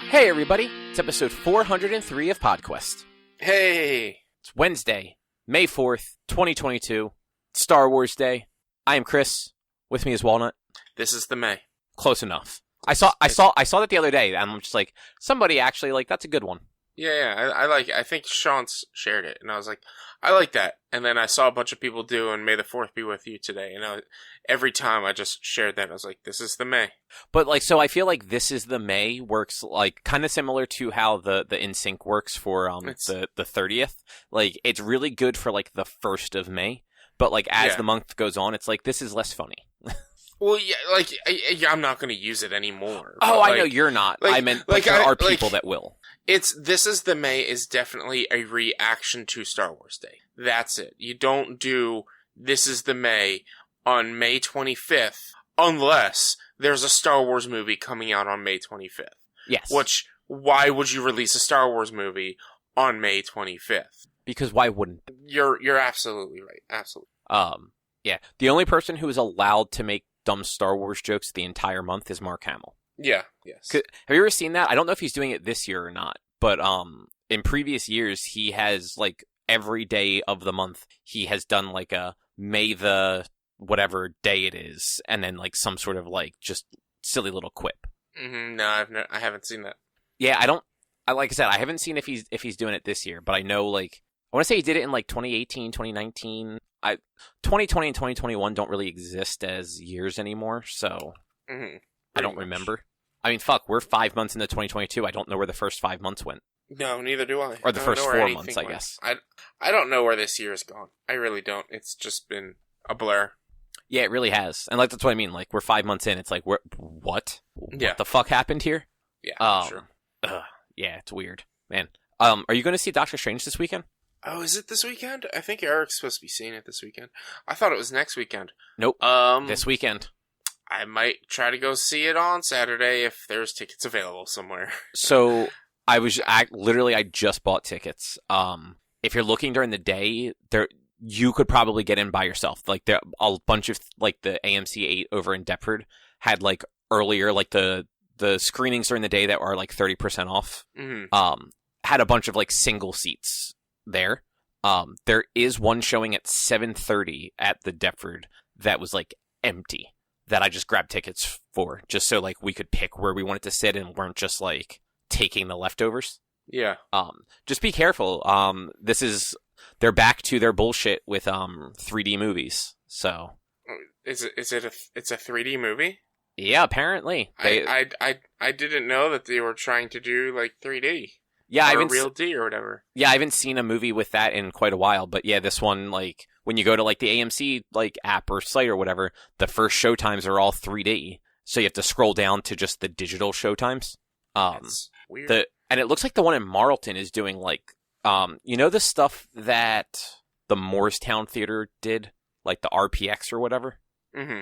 Hey everybody, it's episode 403 of PodQuest. Hey! It's Wednesday, May 4th, 2022, Star Wars Day. I am Chris, with me is Walnut. This is the May. Close enough. I saw that the other day, and I'm just like, somebody actually, that's a good one. Yeah, I like it. I think Sean's shared it, and I was like, I like that. And then I saw a bunch of people do, and May the 4th be with you today. And every time I just shared that, I was like, this is the May. But, so I feel like This is the May works, kind of similar to how the InSync works for the 30th. It's really good for, the 1st of May. But, as the month goes on, it's this is less funny. Well, yeah, I'm not going to use it anymore. Oh, I know you're not. I meant, there are people that will. This is the May is definitely a reaction to Star Wars Day. That's it. You don't do This is the May on May 25th unless there's a Star Wars movie coming out on May 25th. Yes. Why would you release a Star Wars movie on May 25th? Because why wouldn't? You're absolutely right. Absolutely. Yeah. The only person who is allowed to make dumb Star Wars jokes the entire month is Mark Hamill. Yeah, yes. Have you ever seen that? I don't know if he's doing it this year or not, but in previous years, he has, every day of the month, he has done, a May the whatever day it is, and then, some sort of, just silly little quip. Mm-hmm. No, I haven't seen that. Yeah, like I said, I haven't seen if he's doing it this year, but I know, I want to say he did it in, 2018, 2019. 2020 and 2021 don't really exist as years anymore, so I don't remember. I mean, fuck, we're 5 months into 2022. I don't know where the first 5 months went. No, neither do I. Or the first 4 months, I guess. I don't know where this year has gone. I really don't. It's just been a blur. Yeah, it really has. And that's what I mean. We're 5 months in. It's what? Yeah. What the fuck happened here? Yeah, sure. Yeah, it's weird. Man. Are you going to see Doctor Strange this weekend? Oh, is it this weekend? I think Eric's supposed to be seeing it this weekend. I thought it was next weekend. Nope. This weekend. I might try to go see it on Saturday if there's tickets available somewhere. So I just bought tickets. If you're looking during the day, you could probably get in by yourself. There a bunch of the AMC 8 over in Deptford had earlier the screenings during the day that were 30% off. Mm-hmm. Had a bunch of single seats there. There is one showing at 7:30 at the Deptford that was empty. That I just grabbed tickets for, just so we could pick where we wanted to sit and weren't just taking the leftovers. Yeah. Just be careful. They're back to their bullshit with 3D movies. So it's a 3D movie? Yeah, apparently. I didn't know that they were trying to do 3D. Yeah, or Real D or whatever. Yeah, I haven't seen a movie with that in quite a while, but yeah, this one when you go to the AMC app or site or whatever, the first showtimes are all 3D. So you have to scroll down to just the digital showtimes. That's weird. And it looks like the one in Marlton is doing the stuff that the Moorestown Theater did, the RPX or whatever. Mm-hmm.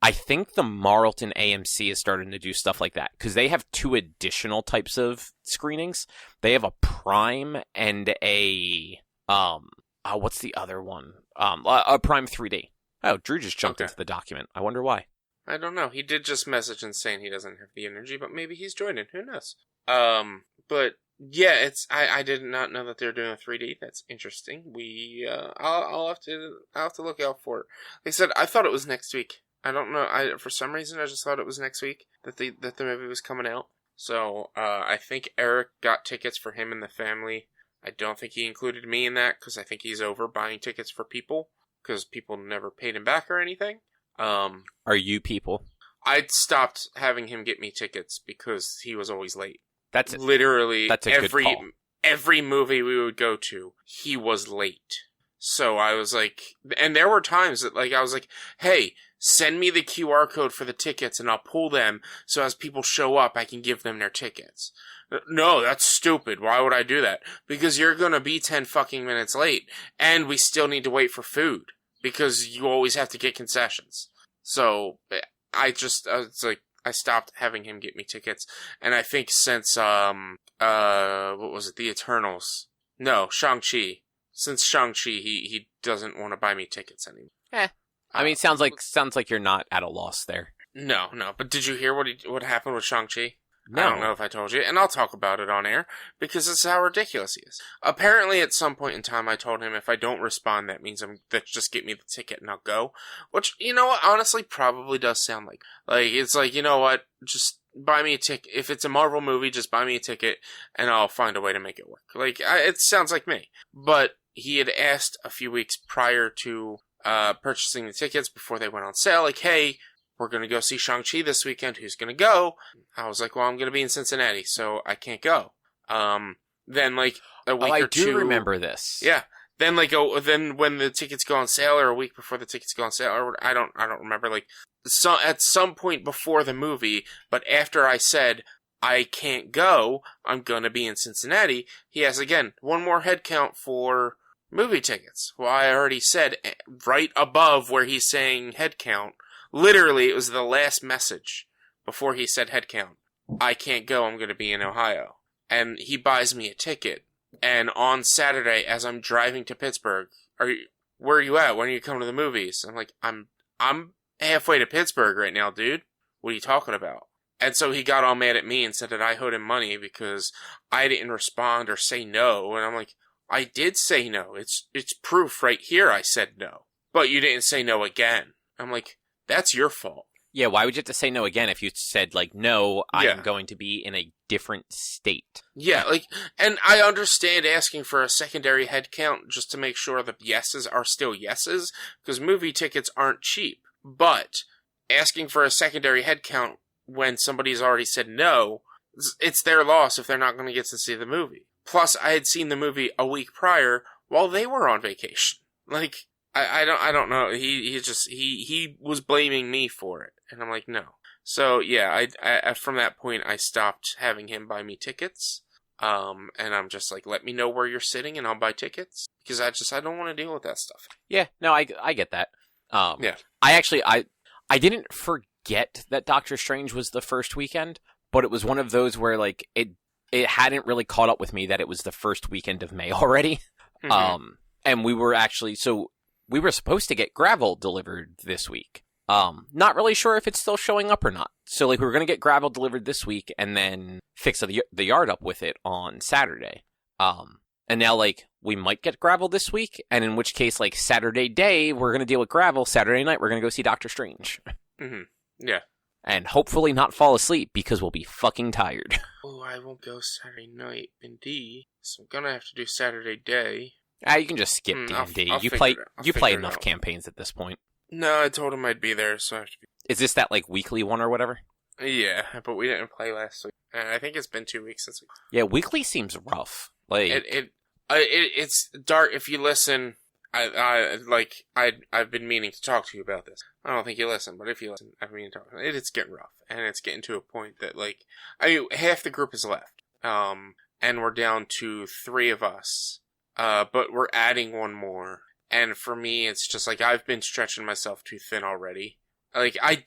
I think the Marlton AMC is starting to do stuff like that because they have 2 additional types of screenings. They have a Prime and a what's the other one? A Prime 3D. Oh, Drew just jumped into the document. I wonder why. I don't know. He did just message and saying he doesn't have the energy, but maybe he's joining. Who knows? But yeah, I did not know that they're doing a 3D. That's interesting. I'll have to look out for it. Like I said, I thought it was next week. I don't know. For some reason, I just thought it was next week that the movie was coming out. So I think Eric got tickets for him and the family. I don't think he included me in that because I think he's over buying tickets for people because people never paid him back or anything. Are you people? I'd stopped having him get me tickets because he was always late. That's literally that's a good call. Every movie we would go to, he was late. So I was and there were times that I was hey, send me the QR code for the tickets and I'll pull them so as people show up, I can give them their tickets. No, that's stupid. Why would I do that? Because you're gonna be 10 fucking minutes late and we still need to wait for food because you always have to get concessions. So I stopped having him get me tickets. And I think since, what was it? The Eternals. No, Shang-Chi. Since Shang-Chi, he doesn't want to buy me tickets anymore. I mean, sounds like you're not at a loss there. No. But did you hear what happened with Shang-Chi? No. I don't know if I told you, and I'll talk about it on air, because this is how ridiculous he is. Apparently, at some point in time, I told him if I don't respond, that means just get me the ticket and I'll go. Which, you know what, honestly, probably does sound like. It's like, you know what, just buy me a ticket. If it's a Marvel movie, just buy me a ticket, and I'll find a way to make it work. It sounds like me. But he had asked a few weeks prior to purchasing the tickets before they went on sale, like, hey, we're going to go see Shang-Chi this weekend. Who's going to go? I was like, well, I'm going to be in Cincinnati, so I can't go. Then, like, a week or two... I do remember this. Yeah. Then, then when the tickets go on sale, or a week before the tickets go on sale, or I don't remember, at some point before the movie, but after I said, I can't go, I'm going to be in Cincinnati, he has, again, one more head count for movie tickets. Well, I already said, right above where he's saying head count, literally, it was the last message before he said head count. I can't go, I'm going to be in Ohio. And he buys me a ticket. And on Saturday, as I'm driving to Pittsburgh, where are you at? When are you coming to the movies? I'm like, I'm halfway to Pittsburgh right now, dude. What are you talking about? And so he got all mad at me and said that I owed him money because I didn't respond or say no. And I'm like, I did say no. It's proof right here I said no. But you didn't say no again. I'm like, that's your fault. Yeah, why would you have to say no again if you said, no, I'm going to be in a different state? Yeah, and I understand asking for a secondary head count just to make sure the yeses are still yeses, because movie tickets aren't cheap. But asking for a secondary head count when somebody's already said no, it's their loss if they're not going to get to see the movie. Plus, I had seen the movie a week prior while they were on vacation. I don't know. He was blaming me for it, and I'm like, no. So yeah, I from that point I stopped having him buy me tickets. And I'm just like, let me know where you're sitting, and I'll buy tickets, because I don't want to deal with that stuff. Yeah, no, I get that. Yeah, I didn't forget that Doctor Strange was the first weekend, but it was one of those where it hadn't really caught up with me that it was the first weekend of May already. Mm-hmm. And we were supposed to get gravel delivered this week. Not really sure if it's still showing up or not. So, we were going to get gravel delivered this week and then fix the yard up with it on Saturday. And now, we might get gravel this week, and in which case, Saturday day, we're going to deal with gravel. Saturday night, we're going to go see Doctor Strange. Mm-hmm. Yeah. And hopefully not fall asleep, because we'll be fucking tired. Oh, I won't go Saturday night, indeed. So I'm going to have to do Saturday day. You can just skip D&D. You play enough campaigns at this point. No, I told him I'd be there, so I have to be. Is this that weekly one or whatever? Yeah, but we didn't play last week. I think it's been 2 weeks since we. Yeah, weekly seems rough. It's dark. If you listen, I've been meaning to talk to you about this. I don't think you listen, but if you listen, I mean, it's getting rough, and it's getting to a point that half the group is left, and we're down to 3 of us. But we're adding one more. And for me, it's just I've been stretching myself too thin already. I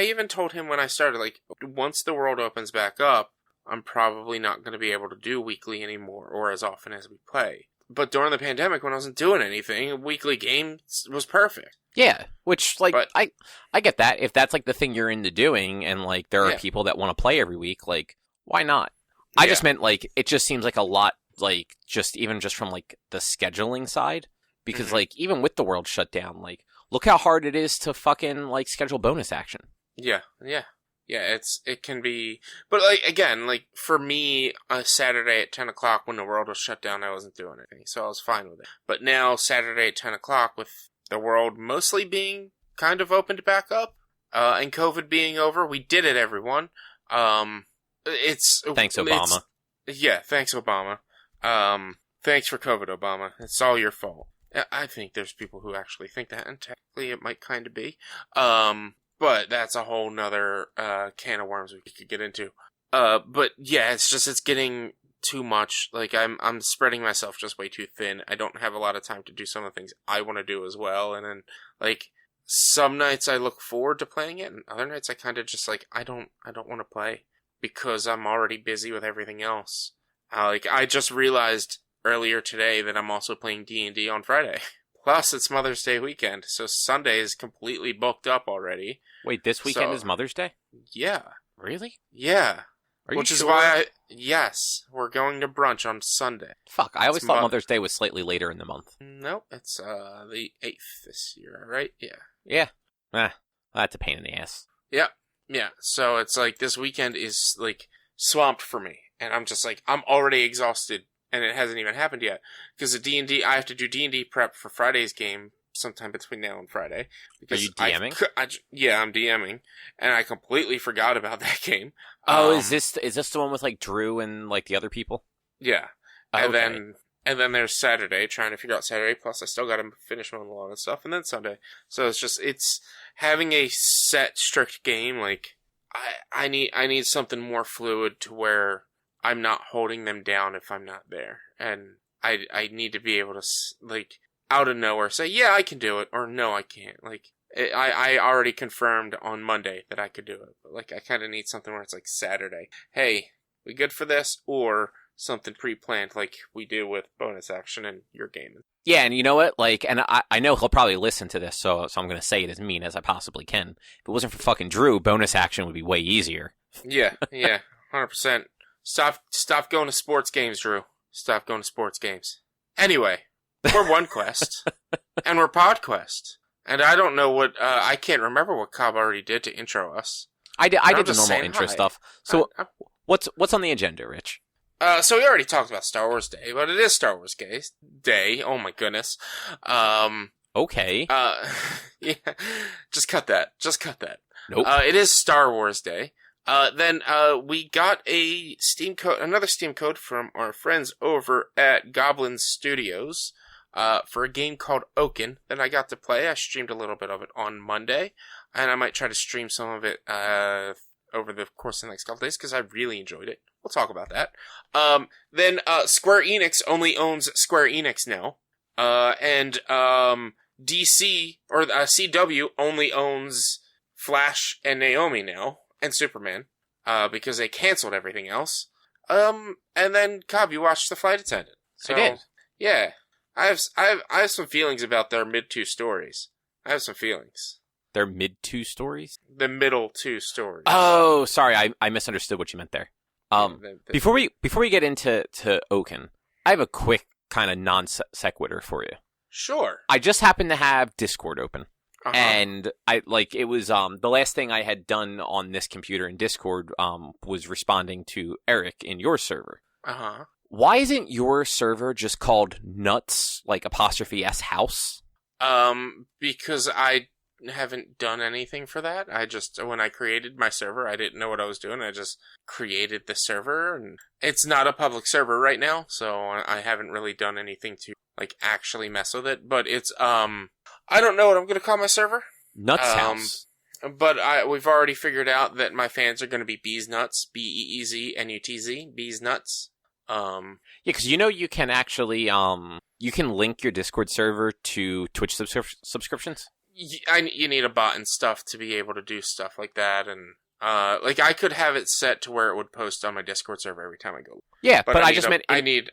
even told him when I started, once the world opens back up, I'm probably not going to be able to do weekly anymore, or as often as we play. But during the pandemic, when I wasn't doing anything, weekly games was perfect. Yeah, which, I get that. If that's, the thing you're into doing, and, there are people that want to play every week, why not? I just meant, it just seems like a lot, just from, the scheduling side. Because, even with the world shut down, look how hard it is to fucking, schedule bonus action. Yeah, it can be... But, again, for me, a Saturday at 10 o'clock when the world was shut down, I wasn't doing anything, so I was fine with it. But now, Saturday at 10 o'clock, with the world mostly being kind of opened back up, and COVID being over, we did it, everyone. Thanks, Obama. Thanks, Obama. Thanks for COVID, Obama. It's all your fault. I think there's people who actually think that, and technically it might kind of be. But that's a whole nother can of worms we could get into. But yeah, it's getting too much. I'm spreading myself just way too thin. I don't have a lot of time to do some of the things I want to do as well. And then some nights I look forward to playing it, and other nights I kind of just I don't want to play because I'm already busy with everything else. I just realized earlier today that I'm also playing D&D on Friday. Plus, it's Mother's Day weekend, so Sunday is completely booked up already. Wait, this weekend is Mother's Day? Yeah. Really? Yeah. Are you Which is sure? why yes, we're going to brunch on Sunday. Fuck, I always It's thought Mother's Day was slightly later in the month. Nope, it's the 8th this year, right? Yeah. Yeah. That's a pain in the ass. Yeah. Yeah. So it's like this weekend is like swamped for me. And I'm just like, I'm already exhausted and it hasn't even happened yet. Because the D&D, I have to do D&D prep for Friday's game sometime between now and Friday. Are you DMing? Yeah, I'm DMing. And I completely forgot about that game. Oh, is this the one with like Drew and like the other people? Yeah. Oh, And then there's Saturday, trying to figure out Saturday, plus I still got to finish mowing the lawn and stuff, and then Sunday. So it's having a set, strict game, like, I need something more fluid to where I'm not holding them down if I'm not there. And I need to be able to, like, out of nowhere say, yeah, I can do it, or no, I can't. Like, I already confirmed on Monday that I could do it, but, like, I kind of need something where it's like Saturday. Hey, we good for this? Or something pre-planned like we do with bonus action and your game. Yeah, and you know what? Like, and I know he'll probably listen to this, so I'm going to say it as mean as I possibly can. If it wasn't for fucking Drew, bonus action would be way easier. Yeah, 100%. Stop going to sports games, Drew. Stop going to sports games. Anyway, we're OneQuest, and we're PodQuest. And I don't know what, I can't remember what Cobb already did to intro us. I did the normal intro stuff. So, what's on the agenda, Rich? So we already talked about Star Wars Day, but it is Star Wars Day. Oh my goodness. Okay. Yeah. Just cut that. Nope. It is Star Wars Day. Then we got a another Steam code from our friends over at Goblin Studios, for a game called Oaken that I got to play. I streamed a little bit of it on Monday, and I might try to stream some of it, over the course of the next couple days, because I really enjoyed it. We'll talk about that. Then Square Enix only owns Square Enix now. And DC, or CW, only owns Flash and Naomi now, and Superman, because they canceled everything else. And then, Cobb, you watched The Flight Attendant. So, I did. Yeah. I have some feelings about their mid-two stories. I have some feelings. Their mid-two stories? The middle two stories. Oh, sorry, I misunderstood what you meant there. Before we get into Oaken, I have a quick kind of non sequitur for you. Sure. I just happened to have Discord open, Uh-huh. and it was the last thing I had done on this computer in Discord was responding to Eric in your server. Uh-huh. Why isn't your server just called Nuts, like 'S House? Because I haven't done anything for that. When I created my server, I didn't know what I was doing. I just created the server, and it's not a public server right now, so I haven't really done anything to, like, actually mess with it. But it's, I don't know what I'm gonna call my server. Nuts House. But we've already figured out that my fans are gonna be Bees Nuts, BeeZNutz, Bees Nuts. Yeah, because you can actually you can link your Discord server to Twitch subscriptions. You need a bot and stuff to be able to do stuff like that, and like I could have it set to where it would post on my Discord server every time I go. Yeah, but I need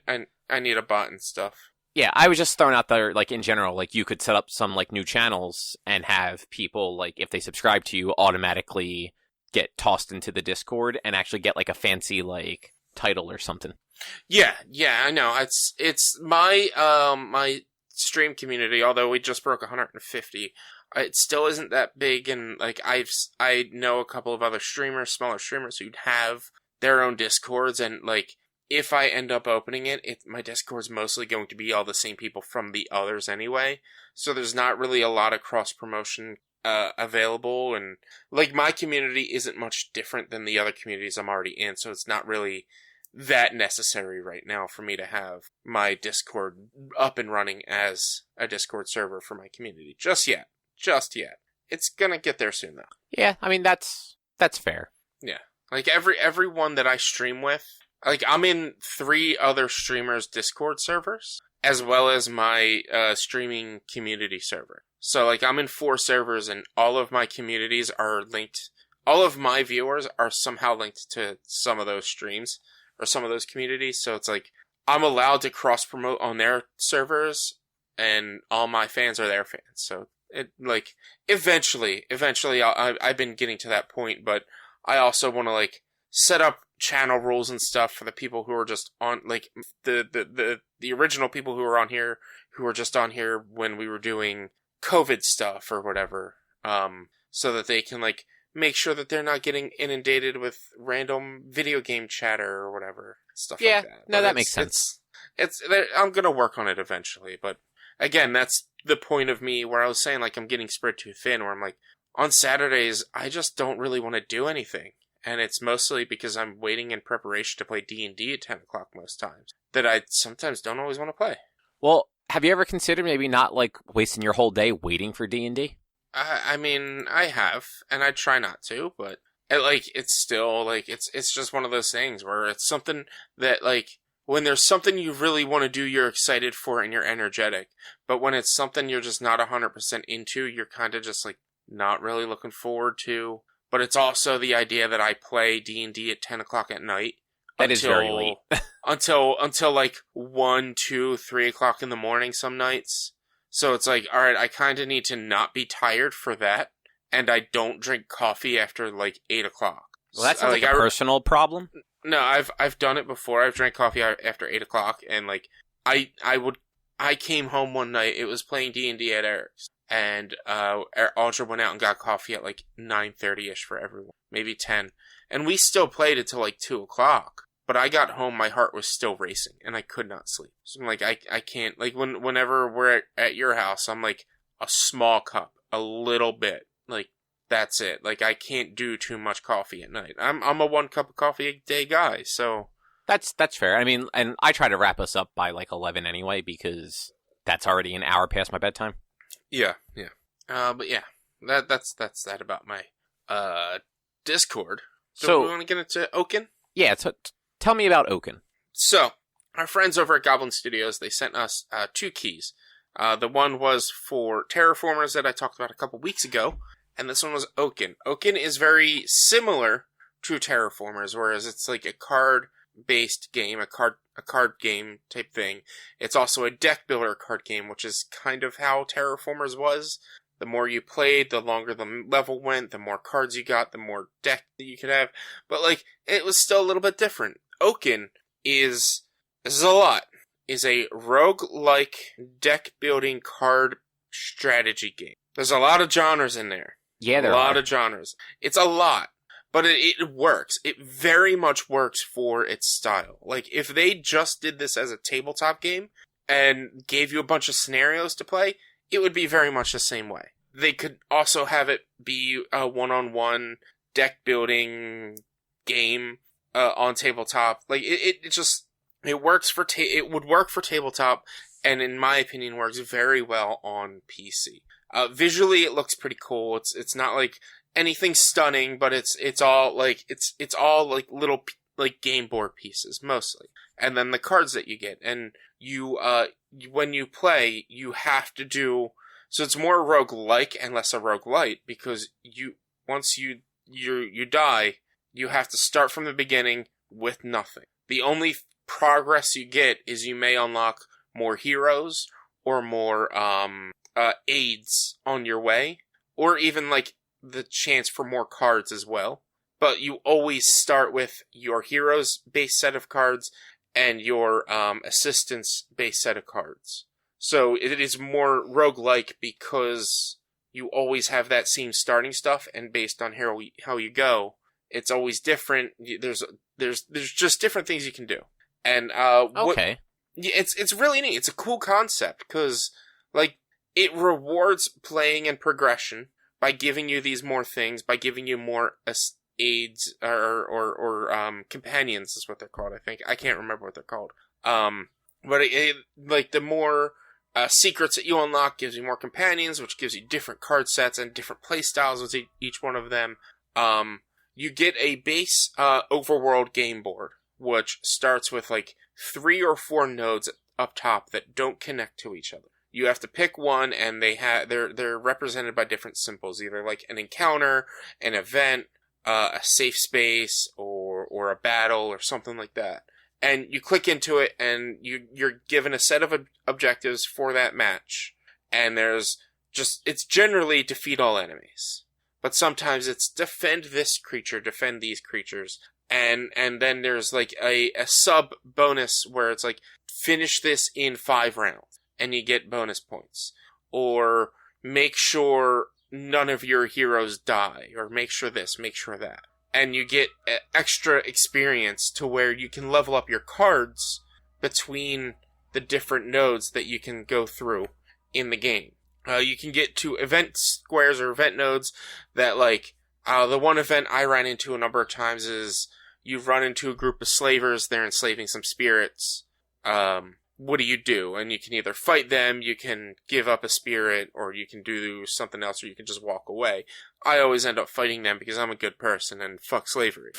a bot and stuff. Yeah, I was just throwing out there, like, in general, like, you could set up some, like, new channels and have people, like, if they subscribe to you, automatically get tossed into the Discord and actually get, like, a fancy, like, title or something. Yeah, I know. It's my my stream community, although we just broke 150, it still isn't that big, and, like, I know a couple of other smaller streamers who'd have their own Discords, and, like, if I end up opening it, my Discord's mostly going to be all the same people from the others anyway, so there's not really a lot of cross-promotion available, and, like, my community isn't much different than the other communities I'm already in, so it's not really that necessary right now for me to have my Discord up and running as a Discord server for my community. Just yet. It's gonna get there soon, though. Yeah, I mean, that's fair. Yeah. Like, everyone that I stream with, like, I'm in 3 other streamers' Discord servers, as well as my streaming community server. So, like, I'm in 4 servers, and all of my communities are linked. All of my viewers are somehow linked to some of those streams, or some of those communities, so it's like, I'm allowed to cross-promote on their servers, and all my fans are their fans, so, it, like, eventually, I've been getting to that point, but I also want to, like, set up channel rules and stuff for the people who are just on, like, the original people who were on here, who were just on here when we were doing COVID stuff or whatever, so that they can, like, make sure that they're not getting inundated with random video game chatter or whatever, stuff like that. No, that makes sense. I'm gonna work on it eventually, but again, that's the point of me where I was saying, like, I'm getting spread too thin, where I'm like, on Saturdays, I just don't really want to do anything. And it's mostly because I'm waiting in preparation to play D&D at 10 o'clock most times, that I sometimes don't always want to play. Well, have you ever considered maybe not, like, wasting your whole day waiting for D&D? I mean, I have, and I try not to, but it's still, like, it's just one of those things where it's something that, like, when there's something you really want to do, you're excited for and you're energetic. But when it's something you're just not 100% into, you're kind of just, like, not really looking forward to. But it's also the idea that I play D&D at 10 o'clock at night. That is very late. until like 1, 2, 3 o'clock in the morning some nights. So it's like, alright, I kind of need to not be tired for that. And I don't drink coffee after, like, 8 o'clock. Well, that sounds like a personal problem. No, I've done it before. I've drank coffee after 8 o'clock. And, like, I came home one night, it was playing D&D at Eric's. And Audra went out and got coffee at, like, 9:30ish for everyone. Maybe 10. And we still played until, like, 2 o'clock. But I got home, my heart was still racing, and I could not sleep. So I'm like, I can't, like, whenever we're at your house, I'm like, a small cup, a little bit. Like, that's it. Like, I can't do too much coffee at night. I'm a 1 cup of coffee a day guy, so. That's fair. I mean, and I try to wrap us up by, like, 11 anyway, because that's already an hour past my bedtime. Yeah. But yeah, that's that about my Discord. So we want to get into Oaken? Yeah, tell me about Oaken. So, our friends over at Goblin Studios, they sent us 2 keys. The one was for Terraformers that I talked about a couple weeks ago, and this one was Oaken. Oaken is very similar to Terraformers, whereas it's like a card-based game, a card game type thing. It's also a deck builder card game, which is kind of how Terraformers was. The more you played, the longer the level went, the more cards you got, the more deck that you could have. But, like, it was still a little bit different. Oaken is a roguelike deck building card strategy game. There's a lot of genres in there. Yeah, there are. A lot of genres. It's a lot. But it works. It very much works for its style. Like, if they just did this as a tabletop game and gave you a bunch of scenarios to play, it would be very much the same way. They could also have it be a one-on-one deck building game on tabletop. Like, it works for it would work for tabletop, and in my opinion works very well on PC. Visually, it looks pretty cool. It's not like anything stunning, but it's all like little, like, game board pieces mostly, and then the cards that you get, and you when you play, you have to do, so it's more roguelike and less a roguelite, because once you die, you have to start from the beginning with nothing. The only progress you get is you may unlock more heroes or more aids on your way, or even, like, the chance for more cards as well. But you always start with your hero's base set of cards and your assistant's base set of cards. So it is more roguelike because you always have that same starting stuff, and based on how you go, it's always different. There's just different things you can do. And okay. It's really neat. It's a cool concept because, like, it rewards playing and progression by giving you these more things, by giving you more aids or companions is what they're called. I think I can't remember what they're called. But like, the more secrets that you unlock gives you more companions, which gives you different card sets and different play styles with each one of them. You get a base overworld game board, which starts with, like, 3 or 4 nodes up top that don't connect to each other. You have to pick one, and they're represented by different symbols, either like an encounter, an event, a safe space, or a battle, or something like that. And you click into it, and you're given a set of objectives for that match. And it's generally defeat all enemies. But sometimes it's defend this creature, defend these creatures. and then there's like a sub bonus where it's like finish this in 5 rounds and you get bonus points, or make sure none of your heroes die, or make sure this, make sure that, and you get extra experience to where you can level up your cards between the different nodes that you can go through in the game. You can get to event squares or event nodes that, like, the one event I ran into a number of times is you run into a group of slavers, they're enslaving some spirits. What do you do? And you can either fight them, you can give up a spirit, or you can do something else, or you can just walk away. I always end up fighting them because I'm a good person and fuck slavery.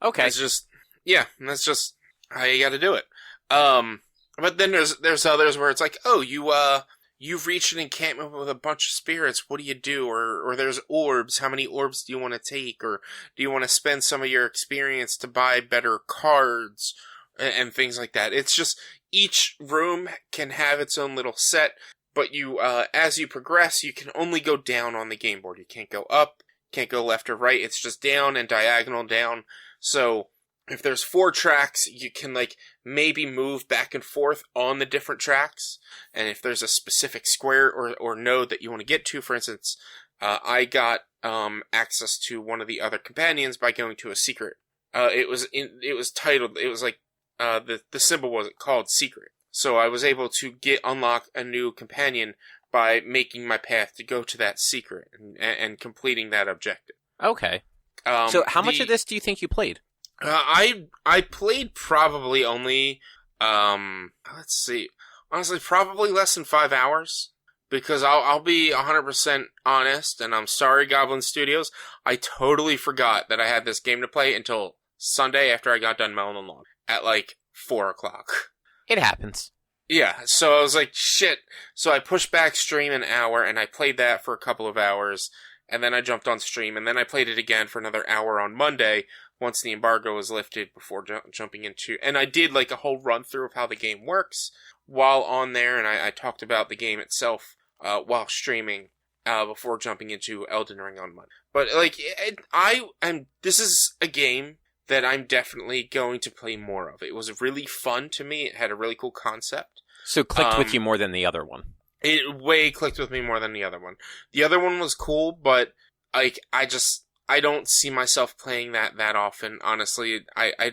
Okay. That's just how you gotta do it. But then there's others where it's like, oh, you've reached an encampment with a bunch of spirits, what do you do? Or there's orbs, how many orbs do you want to take? Or do you want to spend some of your experience to buy better cards? And things like that. It's just, each room can have its own little set, but you, as you progress, you can only go down on the game board. You can't go up, can't go left or right, it's just down and diagonal down. So, if there's 4 tracks, you can, like, maybe move back and forth on the different tracks, and if there's a specific square or node that you want to get to, for instance, I got, access to one of the other companions by going to a secret. It was titled, it was like, the symbol was called Secret. So I was able to unlock a new companion by making my path to go to that secret and completing that objective. Okay. So how much of this do you think you played? I played probably only, let's see, honestly, probably less than 5 hours. Because I'll be 100% honest, and I'm sorry, Goblin Studios, I totally forgot that I had this game to play until Sunday after I got done mowing the lawn. At like 4 o'clock. It happens. Yeah, so I was like, shit. So I pushed back stream an hour, and I played that for a couple of hours, and then I jumped on stream, and then I played it again for another hour on Monday, once the embargo was lifted, before jumping into... And I did like a whole run-through of how the game works while on there, and I talked about the game itself while streaming before jumping into Elden Ring on Monday. But like, this is a game that I'm definitely going to play more of. It was really fun to me. It had a really cool concept. So it clicked with you more than the other one? It way clicked with me more than the other one. The other one was cool, but like I don't see myself playing that often. Honestly, I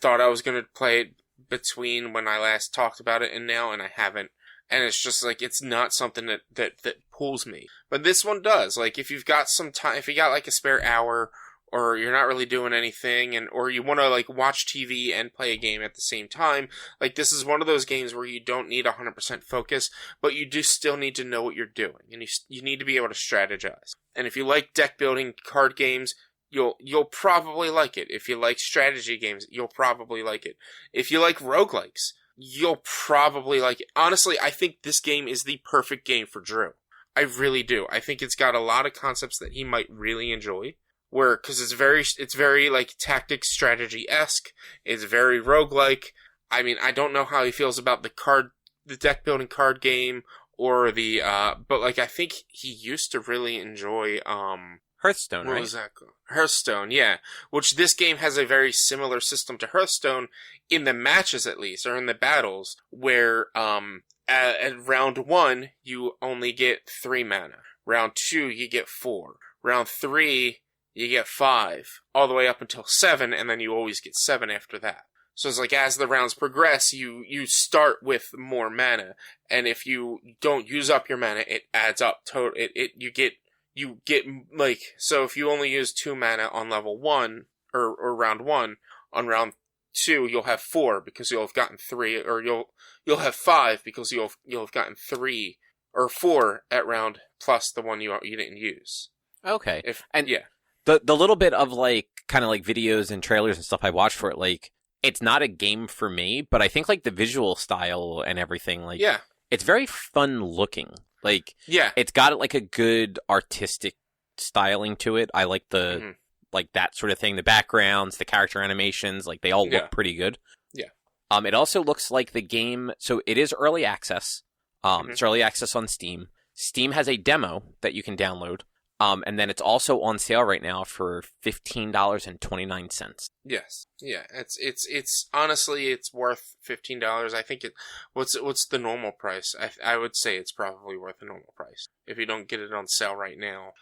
thought I was going to play it between when I last talked about it and now, and I haven't. And it's just like, it's not something that pulls me. But this one does. Like, if you've got some time, if you got like a spare hour, or you're not really doing anything, or you want to like watch TV and play a game at the same time, like, this is one of those games where you don't need 100% focus, but you do still need to know what you're doing, and you need to be able to strategize. And if you like deck building card games, you'll probably like it. If you like strategy games, you'll probably like it. If you like roguelikes, you'll probably like it. Honestly, I think this game is the perfect game for Drew. I really do. I think it's got a lot of concepts that he might really enjoy. Because it's very like tactics strategy-esque. It's very roguelike. I mean, I don't know how he feels about the deck building card game, or but like, I think he used to really enjoy, Hearthstone, right? What was that called? Hearthstone, yeah. Which this game has a very similar system to Hearthstone, in the matches at least, or in the battles, where, at round 1, you only get 3 mana. Round 2, you get 4. Round 3, you get 5, all the way up until 7, and then you always get 7 after that. So it's like, as the rounds progress, you start with more mana, and if you don't use up your mana, it adds up. You get like, so if you only use 2 mana on level 1, or round 1, on round 2, you'll have 4, because you'll have gotten 3, or you'll have 5, because you'll have gotten 3, or 4 at round, plus the one you didn't use. Okay. Yeah. The little bit of like, kind of like videos and trailers and stuff I watched for it, like, it's not a game for me, but I think like the visual style and everything, like, yeah, it's very fun looking. Like, yeah, it's got like a good artistic styling to it. I like the like that sort of thing. The backgrounds, the character animations, like, they all look pretty good. Yeah. It also looks like the game. So it is early access. It's early access on Steam. Steam has a demo that you can download. And then it's also on sale right now for $15.29. Yes. Yeah. It's honestly, it's worth $15. I think what's the normal price? I would say it's probably worth the normal price if you don't get it on sale right now.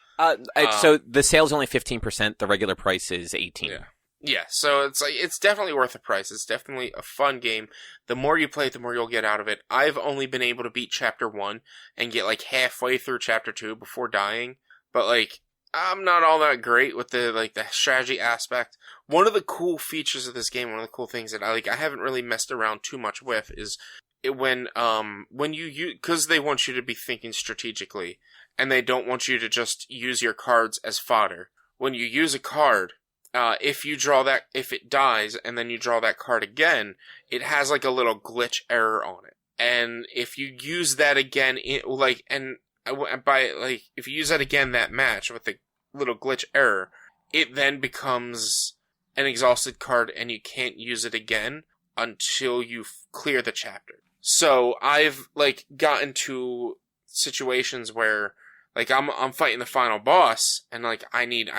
So the sale's only 15%. The regular price is 18. Yeah. Yeah, so it's definitely worth the price. It's definitely a fun game. The more you play it, the more you'll get out of it. I've only been able to beat Chapter 1 and get like halfway through Chapter 2 before dying. But like, I'm not all that great with the strategy aspect. One of the cool features of this game, one of the cool things that I haven't really messed around too much with is when you because they want you to be thinking strategically and they don't want you to just use your cards as fodder. When you use a card, if it dies and then you draw that card again, it has like a little glitch error on it. And if you use that again, if you use that again that match with the little glitch error, it then becomes an exhausted card and you can't use it again until you clear the chapter. So I've gotten to situations where I'm fighting the final boss and I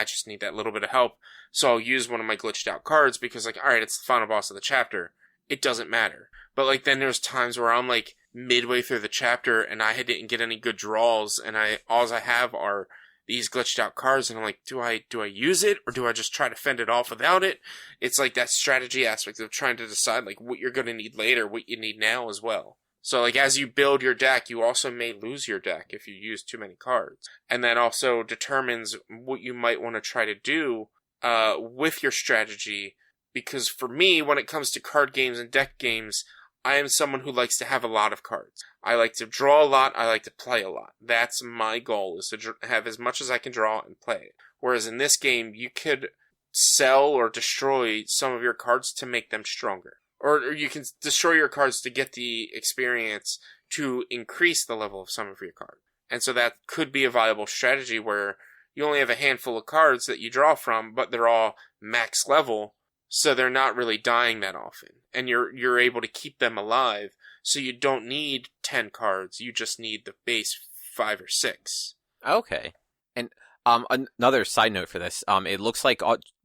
just need that little bit of help. So I'll use one of my glitched out cards because alright, it's the final boss of the chapter. It doesn't matter. But then there's times where I'm midway through the chapter and I didn't get any good draws and all I have are these glitched out cards and I'm like, do I use it or do I just try to fend it off without it? It's that strategy aspect of trying to decide what you're going to need later, what you need now as well. So as you build your deck, you also may lose your deck if you use too many cards. And that also determines what you might want to try to do with your strategy, because for me, when it comes to card games and deck games, I am someone who likes to have a lot of cards. I like to draw a lot, I like to play a lot. That's my goal, is to have as much as I can draw and play it. Whereas in this game, you could sell or destroy some of your cards to make them stronger. Or you can destroy your cards to get the experience to increase the level of some of your cards. And so that could be a viable strategy where you only have a handful of cards that you draw from, but they're all max level, so they're not really dying that often. And you're able to keep them alive, so you don't need 10 cards, you just need the base 5 or 6. Okay. And another side note for this, it looks like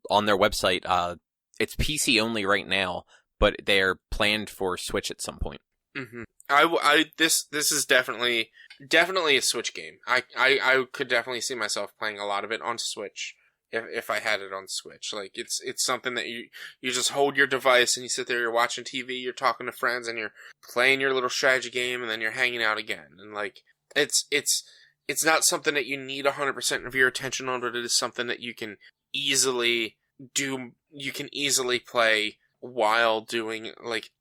on their website, it's PC only right now, but they're planned for Switch at some point. Mm-hmm. This is definitely a Switch game. I could definitely see myself playing a lot of it on Switch if I had it on Switch. It's something that you just hold your device and you sit there, you're watching TV, you're talking to friends, and you're playing your little strategy game, and then you're hanging out again. And it's not something that you need 100% of your attention on, but it is something that you can easily do. You can easily play while doing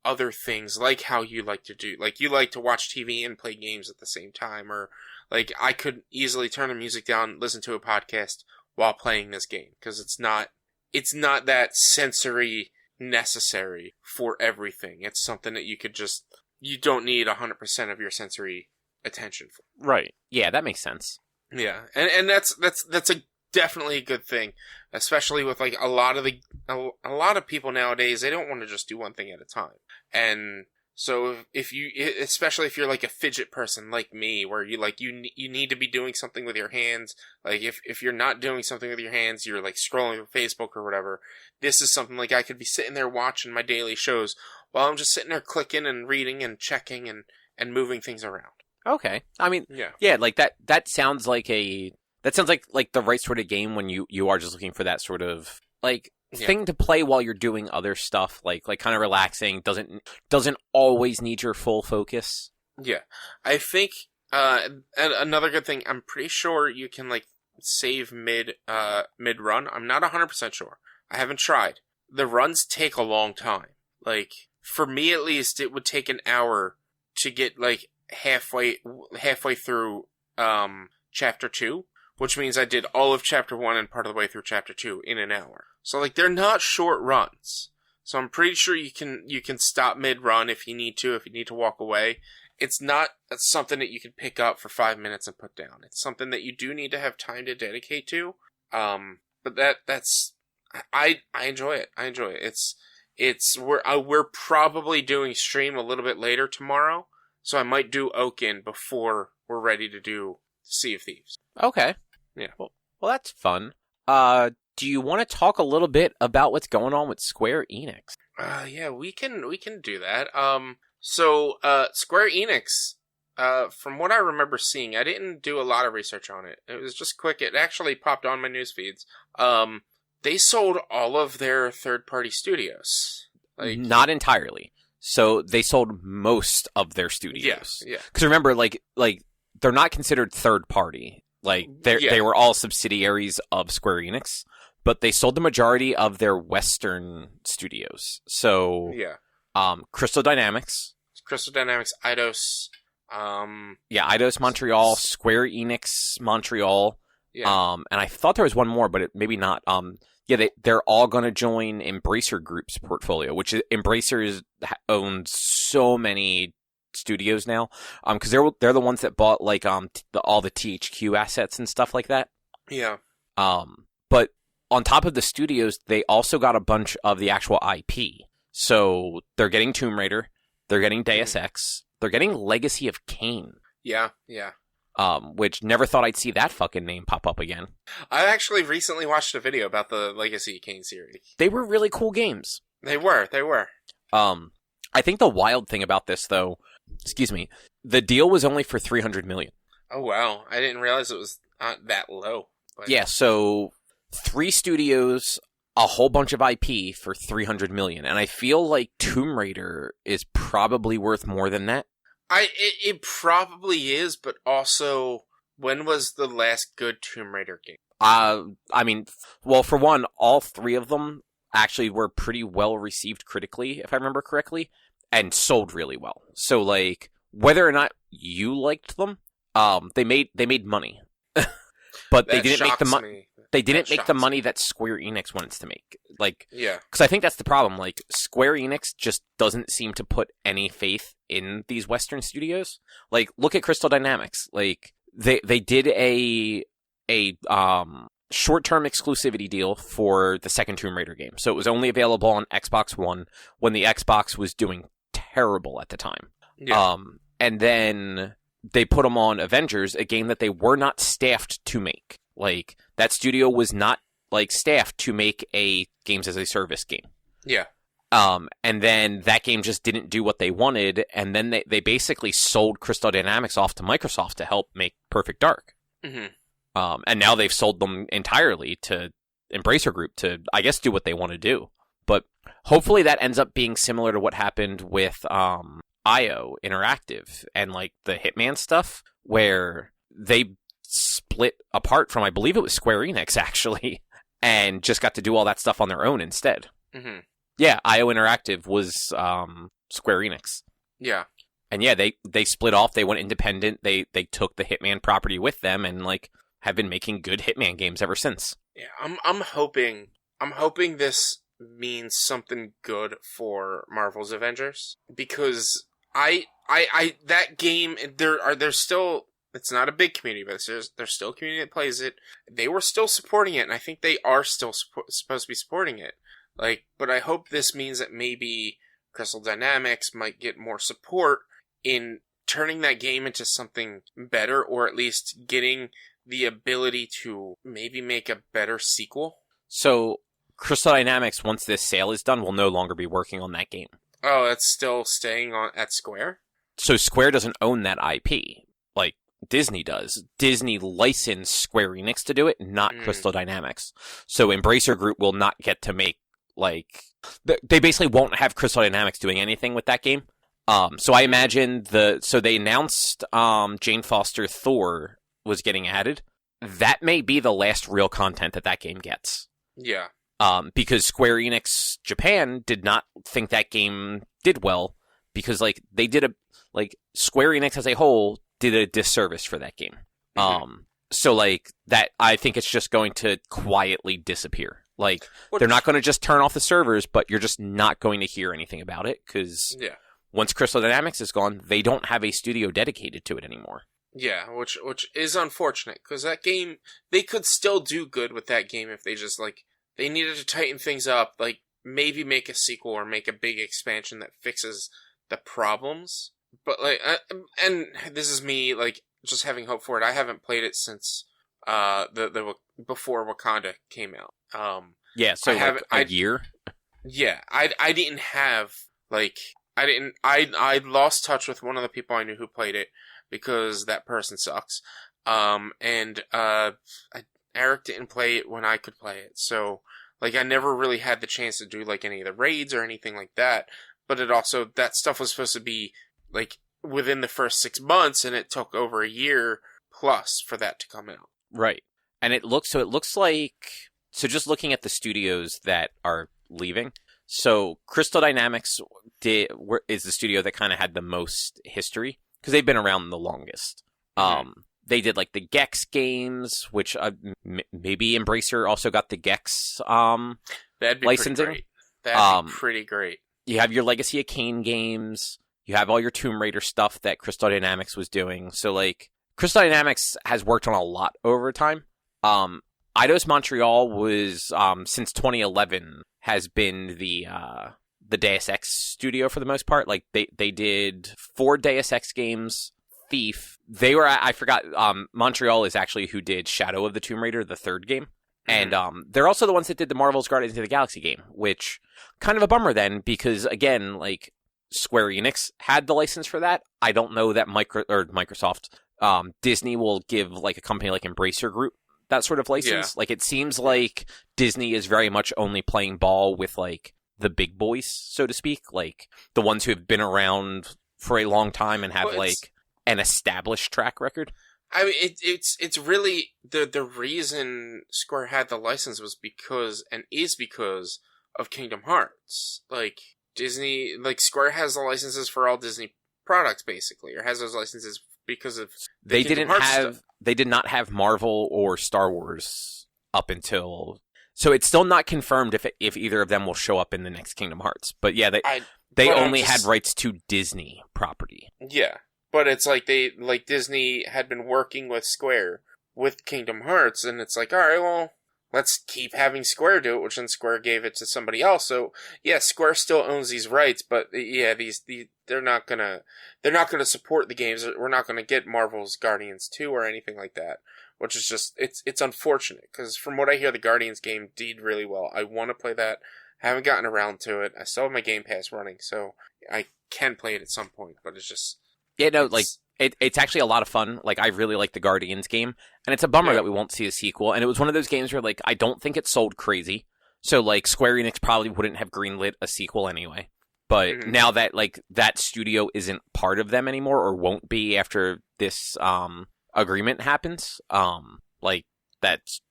other things, how you like to do. You like to watch TV and play games at the same time, or I could easily turn the music down, listen to a podcast while playing this game, because it's not that sensory necessary for everything. It's something that you don't need 100% of your sensory attention for. Right. Yeah, that makes sense. Yeah. And that's definitely a good thing, especially with a lot of people nowadays. They don't want to just do one thing at a time. And so especially if you're a fidget person like me, where you need to be doing something with your hands. If you're not doing something with your hands, you're scrolling through Facebook or whatever. This is something I could be sitting there watching my daily shows while I'm just sitting there clicking and reading and checking and moving things around. Okay. I mean, yeah, that sounds like the right sort of game when you are just looking for that sort of thing to play while you're doing other stuff, kind of relaxing, doesn't always need your full focus. Yeah. I think another good thing, I'm pretty sure you can save mid run. I'm not 100% sure. I haven't tried. The runs take a long time. For me at least, it would take an hour to get halfway through chapter 2, which means I did all of chapter 1 and part of the way through chapter 2 in an hour. So they're not short runs. So I'm pretty sure you can stop mid-run if you need to walk away. It's not something that you can pick up for 5 minutes and put down. It's something that you do need to have time to dedicate to. But that's I enjoy it. I enjoy it. We're probably doing stream a little bit later tomorrow, so I might do Oaken before we're ready to do Sea of Thieves. Okay. Yeah. Well, Well, that's fun. Do you want to talk a little bit about what's going on with Square Enix? Yeah, we can do that. Square Enix, from what I remember seeing, I didn't do a lot of research on it. It was just quick. It actually popped on my news feeds. They sold all of their third-party studios. Like, Not entirely. So they sold most of their studios. yeah. Because remember, like they're not considered third party. Like they were all subsidiaries of Square Enix, but they sold the majority of their Western studios. So Crystal Dynamics, Eidos, Eidos Montreal, Square Enix Montreal, and I thought there was one more, but maybe not. They're all going to join Embracer Group's portfolio, which is Embracer owns so many studios now, because they're the ones that bought like all the THQ assets and stuff like that. Yeah. But on top of the studios, they also got a bunch of the actual IP. So they're getting Tomb Raider, they're getting Deus Ex, they're getting Legacy of Kain. Yeah. Which never thought I'd see that fucking name pop up again. I actually recently watched a video about the Legacy of Kain series. They were really cool games. They were. I think the wild thing about this, though, the deal was only for $300 million. Oh, wow. I didn't realize it was that low. But... Yeah, so 3 studios, a whole bunch of IP for $300 million. And I feel like Tomb Raider is probably worth more than that. It probably is, but also, when was the last good Tomb Raider game? For one, all 3 of them actually were pretty well received critically, if I remember correctly, and sold really well. So, like, whether or not you liked them, they made money, but they didn't make the money. They didn't make the money that Square Enix wanted to make. Like, yeah, because I think that's the problem. Like, Square Enix just doesn't seem to put any faith in these Western studios. Like, look at Crystal Dynamics. Like, they did a short-term exclusivity deal for the second Tomb Raider game. So it was only available on Xbox One when the Xbox was doing terrible at the time. Yeah. And then they put them on Avengers, a game that they were not staffed to make. Like, that studio was not, like, staffed to make a games as a service game. Yeah. And then that game just didn't do what they wanted, and then they basically sold Crystal Dynamics off to Microsoft to help make Perfect Dark. Mm-hmm. And now they've sold them entirely to Embracer Group to, I guess, do what they want to do. But hopefully that ends up being similar to what happened with IO Interactive and, like, the Hitman stuff, where they split apart from, I believe it was Square Enix, actually, and just got to do all that stuff on their own instead. Mm-hmm. Yeah, IO Interactive was Square Enix. Yeah. And yeah, they split off, they went independent, they took the Hitman property with them, and, like, have been making good Hitman games ever since. Yeah, I'm hoping this means something good for Marvel's Avengers, because I that game, there's still, it's not a big community, but there's still a community that plays it. They were still supporting it, and I think they are still supposed to be supporting it. Like, but I hope this means that maybe Crystal Dynamics might get more support in turning that game into something better, or at least getting the ability to maybe make a better sequel. So, Crystal Dynamics, once this sale is done, will no longer be working on that game. Oh, it's still staying on at Square? So Square doesn't own that IP, like Disney does. Disney licensed Square Enix to do it, not Crystal Dynamics. So Embracer Group will not get to make, like, they basically won't have Crystal Dynamics doing anything with that game. So I imagine so they announced Jane Foster Thor was getting added. That may be the last real content that game gets. Yeah. Because Square Enix Japan did not think that game did well, because, like, Square Enix as a whole did a disservice for that game. Mm-hmm. So, like, that, I think it's just going to quietly disappear. Like, they're not going to just turn off the servers, but you're just not going to hear anything about it, because once Crystal Dynamics is gone, they don't have a studio dedicated to it anymore. Yeah, which is unfortunate, because that game, they could still do good with that game if they just, like, they needed to tighten things up, like, maybe make a sequel or make a big expansion that fixes the problems. But, like, and this is me, like, just having hope for it. I haven't played it since the before Wakanda came out. Yeah, so a year. Yeah, I didn't have I lost touch with one of the people I knew who played it because that person sucks. Eric didn't play it when I could play it, so I never really had the chance to do any of the raids or anything like that. But it also, that stuff was supposed to be within the first 6 months, and it took over a year plus for that to come out. Right, and it looks like, so just looking at the studios that are leaving. So Crystal Dynamics is the studio that kind of had the most history because they've been around the longest. Mm-hmm. They did the Gex games, which maybe Embracer also got the Gex That'd be licensing. Pretty great. That'd be pretty great. You have your Legacy of Kain games. You have all your Tomb Raider stuff that Crystal Dynamics was doing. So Crystal Dynamics has worked on a lot over time. Eidos Montreal was since 2011 has been the Deus Ex studio for the most part. They did 4 Deus Ex games. Thief. They were, I forgot, Montreal is actually who did Shadow of the Tomb Raider, the 3rd game. Mm-hmm. And they're also the ones that did the Marvel's Guardians of the Galaxy game, which kind of a bummer then, because again, Square Enix had the license for that. I don't know that Microsoft, Disney will give a company like Embracer Group that sort of license. Yeah. It seems like Disney is very much only playing ball with the big boys, so to speak, the ones who have been around for a long time and have an established track record. I mean, it's really the reason Square had the license was because of Kingdom Hearts. Disney, Square has the licenses for all Disney products basically, or has those licenses because of they did not have Marvel or Star Wars up until, so it's still not confirmed if either of them will show up in the next Kingdom Hearts. But yeah, they only had rights to Disney property. Yeah. But it's Disney had been working with Square with Kingdom Hearts, and it's all right, well, let's keep having Square do it, which then Square gave it to somebody else. So yeah, Square still owns these rights, but yeah, they're not gonna support the games. We're not gonna get Marvel's Guardians 2 or anything like that, which is just it's unfortunate because from what I hear, the Guardians game did really well. I want to play that. I haven't gotten around to it. I still have my Game Pass running, so I can play it at some point, but it's just. Yeah, no, it's actually a lot of fun. I really like the Guardians game, and it's a bummer that we won't see a sequel. And it was one of those games where, I don't think it sold crazy. So, Square Enix probably wouldn't have greenlit a sequel anyway. But now that, that studio isn't part of them anymore, or won't be after this agreement happens, that's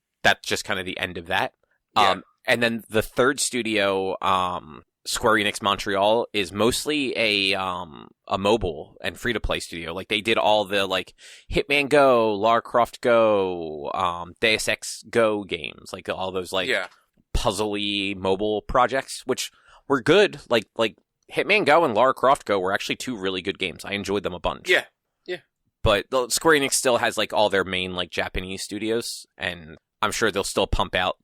just kind of the end of that. Yeah. And then the 3rd studio, Square Enix Montreal, is mostly a mobile and free-to-play studio. They did all the, Hitman Go, Lara Croft Go, Deus Ex Go games. All those, puzzly mobile projects, which were good. Hitman Go and Lara Croft Go were actually 2 really good games. I enjoyed them a bunch. Yeah, yeah. But Square Enix still has, all their main, Japanese studios, and I'm sure they'll still pump out,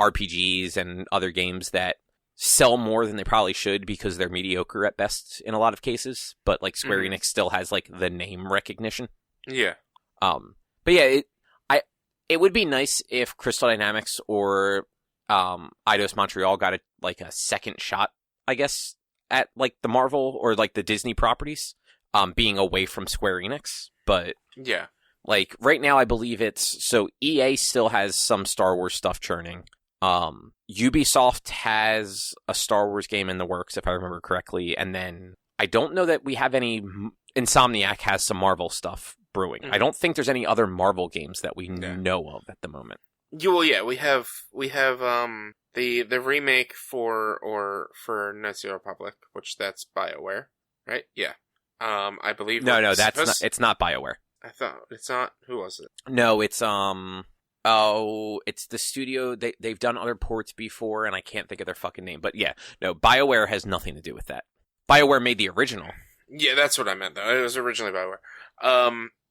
RPGs and other games that sell more than they probably should because they're mediocre at best in a lot of cases, but Square Enix still has the name recognition. Yeah. But yeah, it would be nice if Crystal Dynamics or Eidos Montreal got a second shot, I guess, at the Marvel or the Disney properties, being away from Square Enix. But yeah, right now I believe so EA still has some Star Wars stuff churning. Ubisoft has a Star Wars game in the works, if I remember correctly, and then I don't know that we have any. Insomniac has some Marvel stuff brewing. I don't think there's any other Marvel games that we know of at the moment. Yeah, we have the remake for Knights of the Republic, which that's BioWare, right? Yeah, I believe. No, it's not BioWare. I thought it's not. Who was it? No, it's Oh, it's the studio. They've done other ports before, and I can't think of their fucking name. But yeah, no, BioWare has nothing to do with that. BioWare made the original. Yeah, that's what I meant, though. It was originally BioWare.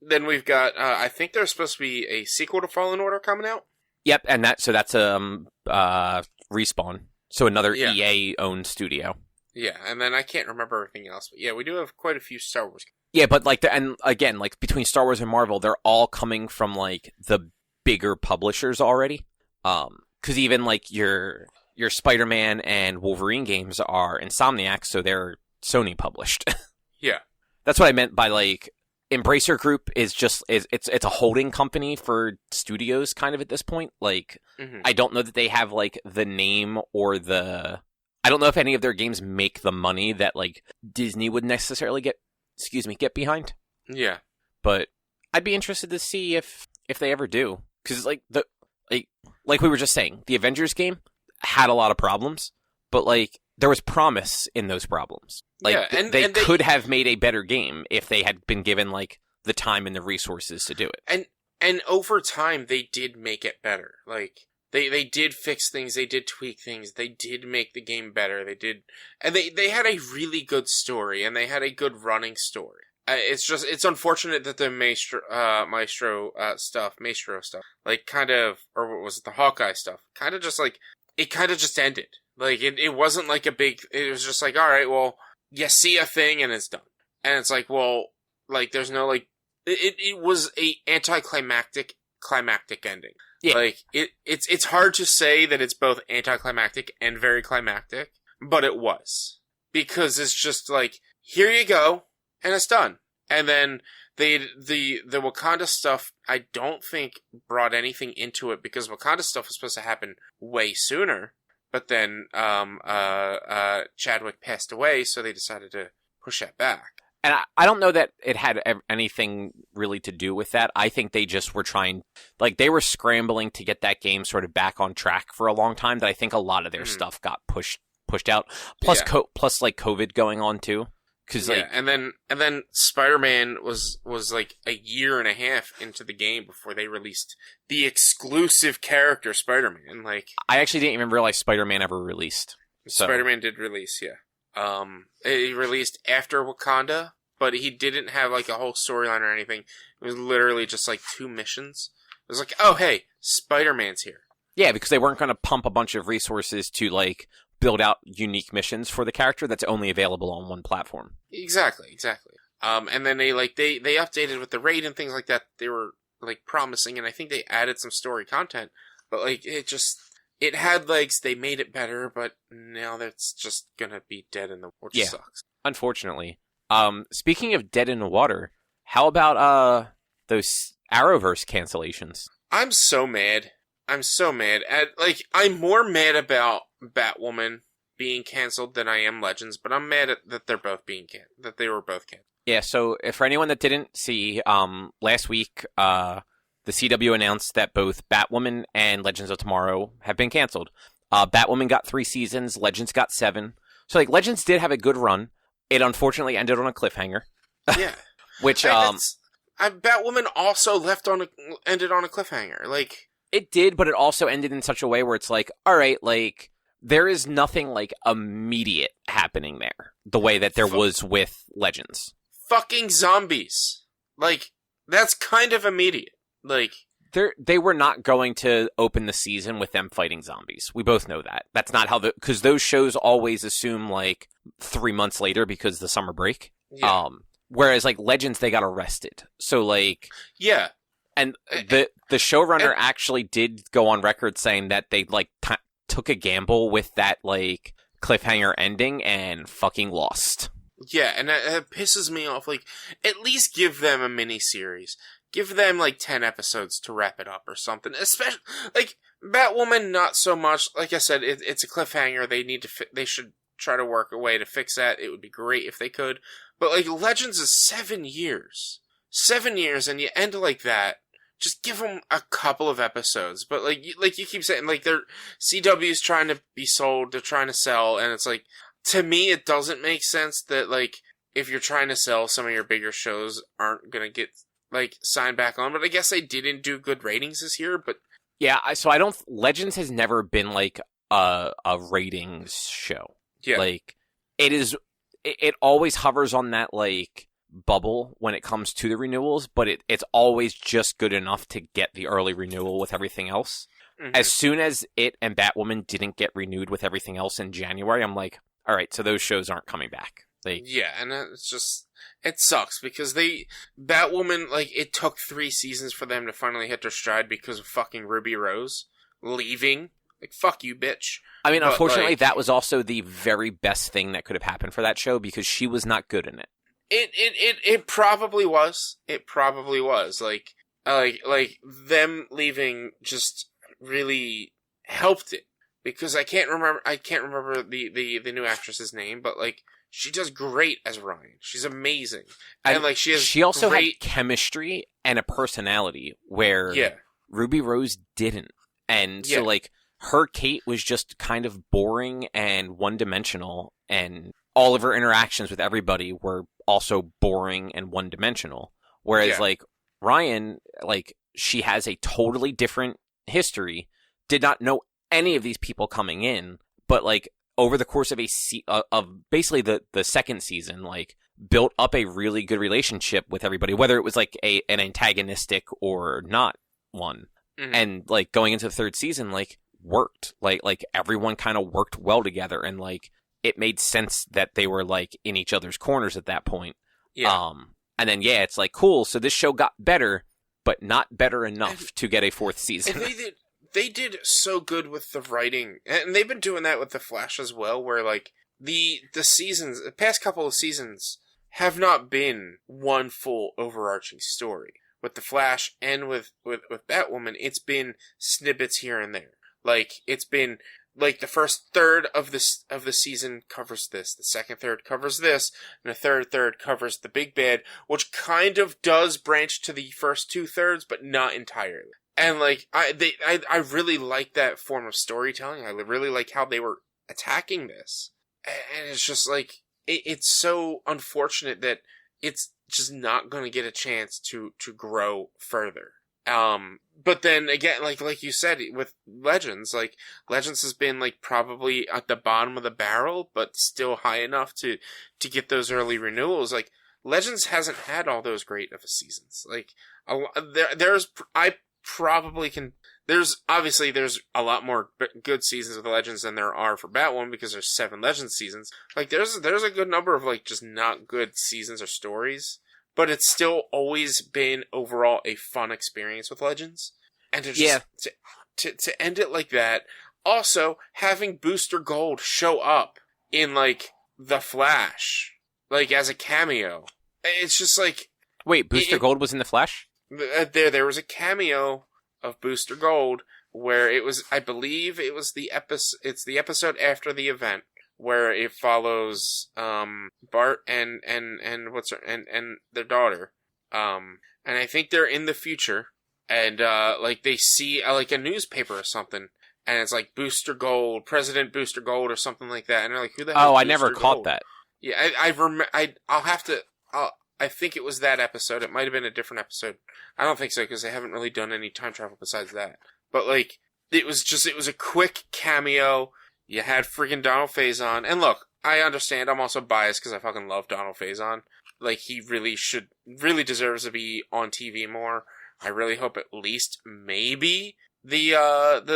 Then we've got, I think there's supposed to be a sequel to Fallen Order coming out. Yep, and that's Respawn. So another EA-owned studio. Yeah, and then I can't remember everything else. But yeah, we do have quite a few Star Wars. Yeah, but and again, between Star Wars and Marvel, they're all coming from the bigger publishers already. Because even like your Spider-Man and Wolverine games are Insomniac, so they're Sony published. Yeah. That's what I meant by like Embracer Group is just it's a holding company for studios kind of at this point. Like I don't know that they have like the name or I don't know if any of their games make the money that like Disney would necessarily get behind. Yeah. But I'd be interested to see if they ever do, because like we were just saying, the Avengers game had a lot of problems, but like there was promise in those problems. Like yeah, and they and could have made a better game if they had been given like the time and the resources to do it. And over time they did make it better. Like they did fix things, they did tweak things, they did make the game better. They had a really good story, and they had a good running story. It's unfortunate that the Maestro stuff, like kind of, or what was it, the Hawkeye stuff, kind of just like, it kind of just ended. Like it wasn't like it was just like, all right, well, you see a thing and it's done. And it's like, well, like there's no like, it was a climactic ending. Yeah. Like it's hard to say that it's both anticlimactic and very climactic, but it was. Because it's just like, here you go, and it's done. And then the Wakanda stuff, I don't think brought anything into it, because Wakanda stuff was supposed to happen way sooner. But then Chadwick passed away, so they decided to push that back. And I don't know that it had anything really to do with that. I think they just were trying, like they were scrambling to get that game sort of back on track for a long time. That I think a lot of their stuff got pushed out. Plus, plus like COVID going on too. Cause like, and then Spider-Man was like a year and a half into the game before they released the exclusive character Spider-Man. Like I actually didn't even realize Spider-Man ever released. So. Spider-Man did release, yeah. He released after Wakanda, but he didn't have like a whole storyline or anything. It was literally just like 2 missions. It was like, oh hey, Spider-Man's here. Yeah, because they weren't going to pump a bunch of resources to like build out unique missions for the character that's only available on one platform. Exactly. And then they updated with the raid and things like that. They were like promising, and I think they added some story content, but like it had legs. They made it better, but now that's just gonna be dead in the water. Which sucks. Unfortunately. Speaking of dead in the water, how about those Arrowverse cancellations? I'm so mad. I'm more mad about Batwoman being canceled than I am Legends, but I'm mad that they're both that they were both canceled. Yeah, so for anyone that didn't see, last week, the CW announced that both Batwoman and Legends of Tomorrow have been canceled. Batwoman got 3 seasons, Legends got 7. So like Legends did have a good run. It unfortunately ended on a cliffhanger. Yeah. Which Batwoman also ended on a cliffhanger. Like it did, but it also ended in such a way where it's like, all right, like there is nothing like immediate happening there, the way that there was with Legends. Fucking zombies. Like that's kind of immediate. Like they were not going to open the season with them fighting zombies. We both know that. That's not how because those shows always assume like 3 months later because the summer break. Yeah. Whereas like Legends, they got arrested. So like yeah. And the showrunner actually did go on record saying that they like took a gamble with that like cliffhanger ending and fucking lost. Yeah, and it pisses me off. Like, at least give them a mini-series. Give them, like, 10 episodes to wrap it up or something. Especially, like, Batwoman, not so much. Like I said, it's a cliffhanger. They should try to work a way to fix that. It would be great if they could. But, like, Legends is 7 years. 7 years, and you end like that. Just give them a couple of episodes. But, like you keep saying, like, CW's trying to be sold, they're trying to sell, and it's like, to me, it doesn't make sense that, like, if you're trying to sell, some of your bigger shows aren't going to get, like, signed back on. But I guess they didn't do good ratings this year, but... Yeah, so Legends has never been, like, a ratings show. Yeah. Like, it always hovers on that, like, bubble when it comes to the renewals, but it's always just good enough to get the early renewal with everything else. Mm-hmm. As soon as it and Batwoman didn't get renewed with everything else in January, I'm like... All right, so those shows aren't coming back. Like, yeah, and it's just, it sucks because Batwoman, like, it took 3 seasons for them to finally hit their stride because of fucking Ruby Rose leaving. Like, fuck you, bitch. I mean, But, unfortunately, like, that was also the very best thing that could have happened for that show because she was not good in it. It probably was. It probably was. Like them leaving just really helped it because I can't remember the new actress's name, but like she does great as Ryan. She's amazing, and like she also had chemistry and a personality where Ruby Rose didn't, and so like her Kate was just kind of boring and one dimensional, and all of her interactions with everybody were also boring and one dimensional. Whereas like Ryan, like she has a totally different history, did not know any of these people coming in, but like over the course of of basically the second season, like built up a really good relationship with everybody, whether it was like an antagonistic or not one. Mm-hmm. And like going into the third season, like worked, like everyone kind of worked well together, and like it made sense that they were like in each other's corners at that point. Yeah. And then it's like cool. So this show got better, but not better enough to get a 4th season. And they did so good with the writing, and they've been doing that with the Flash as well. Where like the past couple of seasons have not been one full overarching story. With the Flash and with Batwoman, it's been snippets here and there. Like it's been. Like the first third of the season covers this, the second third covers this, and the third covers the big bad, which kind of does branch to the first 2/3, but not entirely. And like I really like that form of storytelling. I really like how they were attacking this, and it's just like it's so unfortunate that it's just not going to get a chance to grow further. But then again, like you said, with Legends, like Legends has been like probably at the bottom of the barrel, but still high enough to get those early renewals. Like Legends hasn't had all those great of seasons. Like there's a lot more good seasons of the Legends than there are for Batwoman because there's 7 Legends seasons. Like there's a good number of like just not good seasons or stories. But it's still always been overall a fun experience with Legends. And to just to end it like that. Also, having Booster Gold show up in like The Flash, like as a cameo. It's just like wait, Booster Gold was in The Flash? There was a cameo of Booster Gold where it was, I believe it was it's the episode after the event. Where it follows Bart and their daughter, and I think they're in the future, and like they see like a newspaper or something, and it's like Booster Gold, President Booster Gold or something like that, and they're like, who the hell? Oh, I never caught that. Yeah, I think it was that episode. It might have been a different episode. I don't think so because they haven't really done any time travel besides that. But like it was a quick cameo. You had freaking Donald Faison. And look, I understand I'm also biased because I fucking love Donald Faison. Like, he really deserves to be on TV more. I really hope at least maybe what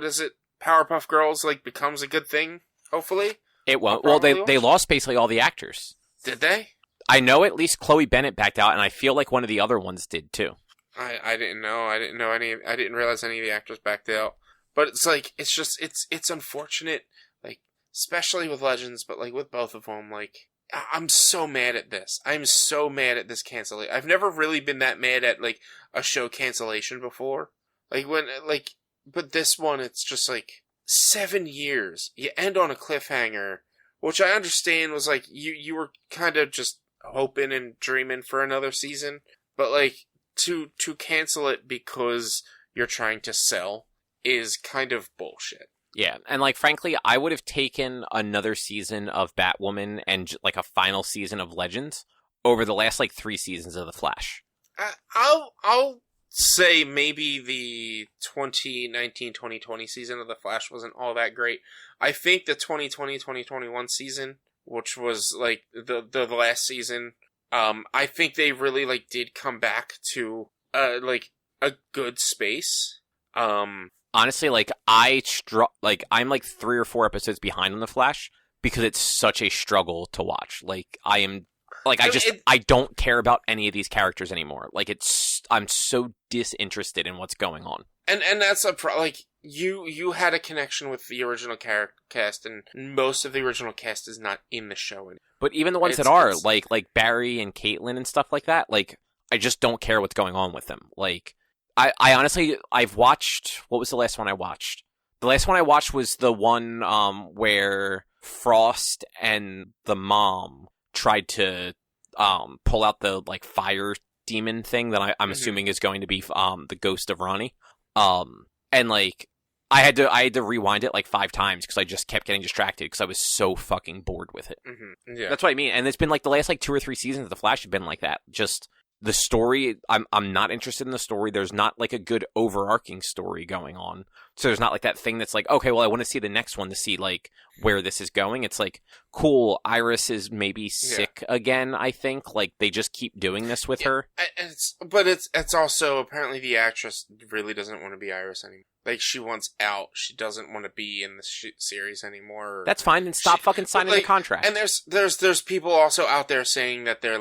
is it? Powerpuff Girls, like, becomes a good thing, hopefully. It won't. Well, they lost basically all the actors. Did they? I know at least Chloe Bennett backed out, and I feel like one of the other ones did, too. I didn't know. I didn't realize any of the actors backed out. But it's like, it's unfortunate, like, especially with Legends, but like with both of them, like, I'm so mad at this. I'm so mad at this cancellation. I've never really been that mad at like a show cancellation before. But this one, it's just like 7 years. You end on a cliffhanger, which I understand was like, you were kind of just hoping and dreaming for another season, but like to cancel it because you're trying to sell is kind of bullshit. Yeah, and like frankly, I would have taken another season of Batwoman and like a final season of Legends over the last like 3 seasons of The Flash. I'll say maybe the 2019-2020 season of The Flash wasn't all that great. I think the 2020-2021 season, which was like the last season, I think they really like did come back to like a good space. Honestly, like I'm like 3 or 4 episodes behind on The Flash, because it's such a struggle to watch. Like, I don't care about any of these characters anymore. Like, I'm so disinterested in what's going on. And that's like, you had a connection with the original cast, and most of the original cast is not in the show anymore. But even the ones that are, like Barry and Caitlin and stuff like that, like, I just don't care what's going on with them. Like, I honestly, I've watched, what was the last one I watched? The last one I watched was the one where Frost and the mom tried to pull out the, like, fire demon thing that I'm assuming is going to be the ghost of Ronnie. And, like, I had to rewind it like 5 times because I just kept getting distracted because I was so fucking bored with it. Mm-hmm. Yeah. That's what I mean. And it's been like the last like 2 or 3 seasons of The Flash have been like that. Just the story, I'm not interested in the story. There's not like a good overarching story going on. So there's not like that thing that's like, okay, well, I want to see the next one to see like where this is going. It's like, cool, Iris is maybe sick again, I think. Like, they just keep doing this with her. But it's also, apparently the actress really doesn't want to be Iris anymore. Like, she wants out. She doesn't want to be in the series anymore. That's fine, and stop fucking signing the contract. And there's people also out there saying that they're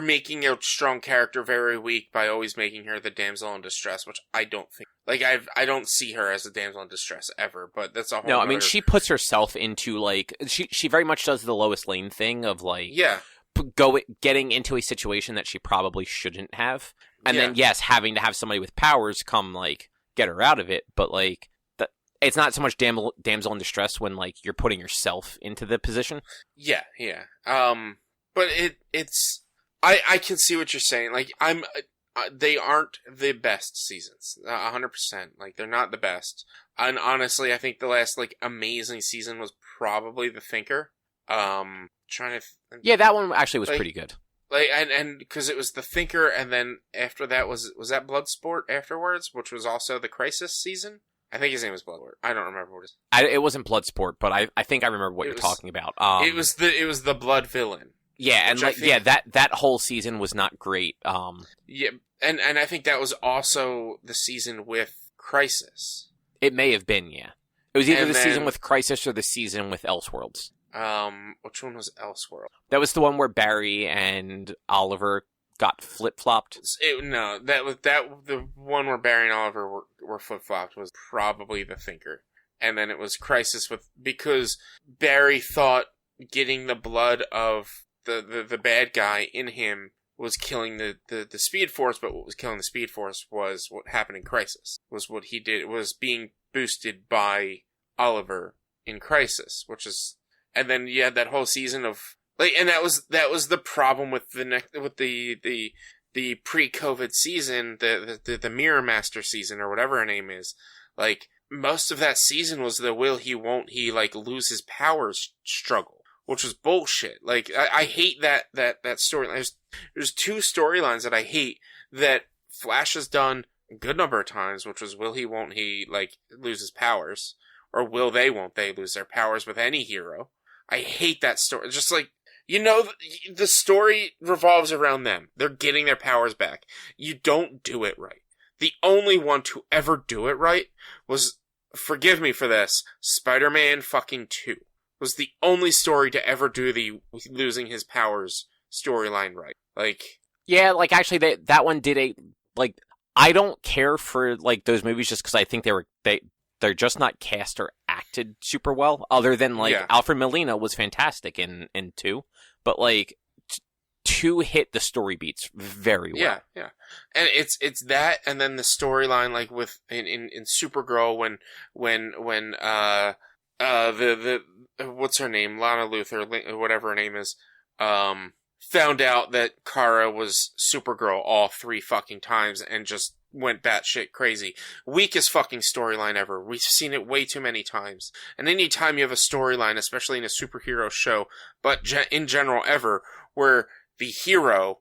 making a strong character very weak by always making her the damsel in distress, which I don't think. Like, I don't see her as a damsel in distress ever, but that's a whole No, I mean, she puts herself into, like, she very much does the Lois Lane thing of, like, getting into a situation that she probably shouldn't have. And then, yes, having to have somebody with powers come, like, get her out of it, but, like, it's not so much damsel in distress when, like, you're putting yourself into the position. Yeah. But it's... I can see what you're saying. Like, they aren't the best seasons. 100%. Like, they're not the best. And honestly, I think the last, like, amazing season was probably The Thinker. Yeah, that one actually was pretty good. Like, and because it was The Thinker, and then after that was that Bloodsport afterwards, which was also the Crisis season? I think his name was Bloodsport. I don't remember what it is. It wasn't Bloodsport, but I think I remember what you're talking about. It was the Blood Villain. Yeah, and like, that whole season was not great. Yeah, and I think that was also the season with Crisis. It may have been, yeah. It was either season with Crisis or the season with Elseworlds. Which one was Elseworld? That was the one where Barry and Oliver got flip-flopped. No, the one where Barry and Oliver were flip-flopped was probably The Thinker. And then it was Crisis because Barry thought getting the blood of the bad guy in him was killing the Speed Force, but what was killing the Speed Force was what happened in Crisis. Was what he did. It was being boosted by Oliver in Crisis, which is... And then you had that whole season of... like, and that was the problem with the pre-COVID season, the Mirror Master season, or whatever her name is. Like, most of that season was the will he, won't he, like, lose his powers struggle, which was bullshit. Like, I hate that storyline. There's 2 storylines that I hate that Flash has done a good number of times, which was will he, won't he, like, lose his powers, or will they, won't they lose their powers with any hero. I hate that story. Just like, the story revolves around them. They're getting their powers back. You don't do it right. The only one to ever do it right was, forgive me for this, Spider-Man fucking 2. Was the only story to ever do the losing his powers storyline right. Like... Yeah, like, actually, that one did I don't care for, like, those movies just because I think they're just not cast or acted super well, other than, like, Alfred Molina was fantastic in 2, but, like, 2 hit the story beats very well. Yeah. And it's that, and then the storyline, like, with, in Supergirl, when the what's her name? Lana Luthor, whatever her name is, found out that Kara was Supergirl all 3 fucking times and just went batshit crazy. Weakest fucking storyline ever. We've seen it way too many times. And any time you have a storyline, especially in a superhero show, but in general ever, where the hero,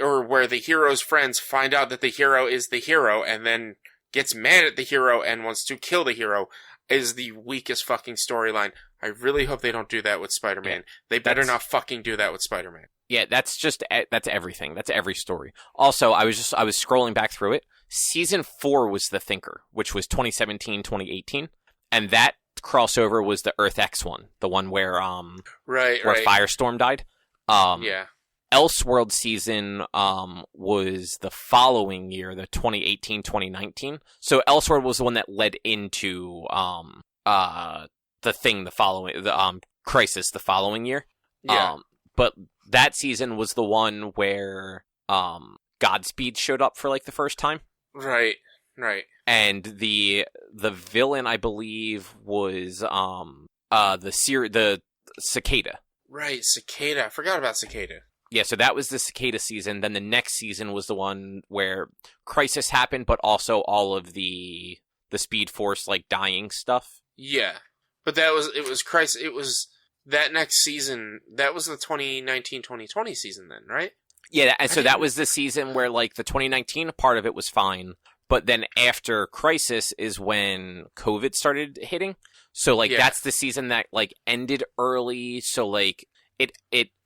or where the hero's friends find out that the hero is the hero and then gets mad at the hero and wants to kill the hero, is the weakest fucking storyline. I really hope they don't do that with Spider-Man. Yeah, they better not fucking do that with Spider-Man. Yeah, that's everything. That's every story. Also, I was scrolling back through it. Season 4 was The Thinker, which was 2017, 2018. And that crossover was the Earth X one, the one where Right. Firestorm died. Yeah. Elseworld season was the following year, the 2018-2019. So Elseworld was the one that led into the thing the following Crisis the following year. Yeah. But that season was the one where Godspeed showed up for like the first time. Right. And the villain, I believe, was the Cicada. Right, Cicada. I forgot about Cicada. Yeah, so that was the Cicada season. Then the next season was the one where Crisis happened, but also all of the Speed Force like dying stuff. Yeah, but it was Crisis. It was that next season. That was the 2019-2020 season, then, right? Yeah, and so that was the season where like the 2019 part of it was fine, but then after Crisis is when COVID started hitting. So like that's the season that like ended early. So like it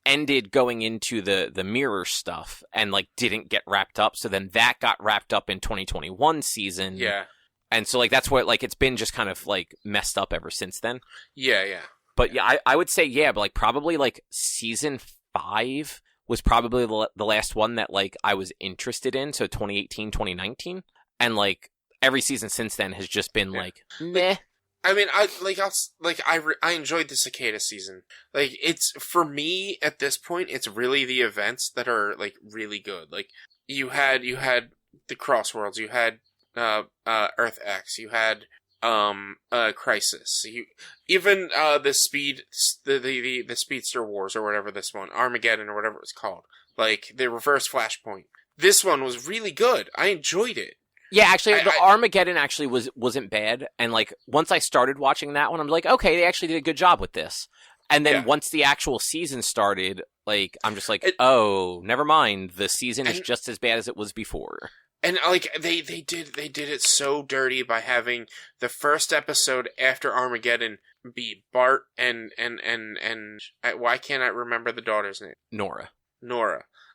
ended going into the mirror stuff and like didn't get wrapped up. So then that got wrapped up in 2021 season. Yeah. And so like that's what like it's been just kind of like messed up ever since then. Yeah. But yeah, I would say but like probably like season 5 was probably the last one that like I was interested in. So 2018, 2019, and like every season since then has just been like meh. I mean, I enjoyed the Cicada season. Like, it's, for me, at this point, it's really the events that are, like, really good. Like, you had the Crossworlds, you had, Earth X, you had, Crisis, even, the Speedster Wars, or whatever this one, Armageddon, or whatever it's called. Like, the Reverse Flashpoint. This one was really good. I enjoyed it. Yeah, actually, the Armageddon actually wasn't bad, and like once I started watching that one, I'm like, okay, they actually did a good job with this. And then once the actual season started, like I'm just like, oh, never mind, the season is just as bad as it was before. And like they did it so dirty by having the first episode after Armageddon be Bart and why can't I remember the daughter's name? Nora.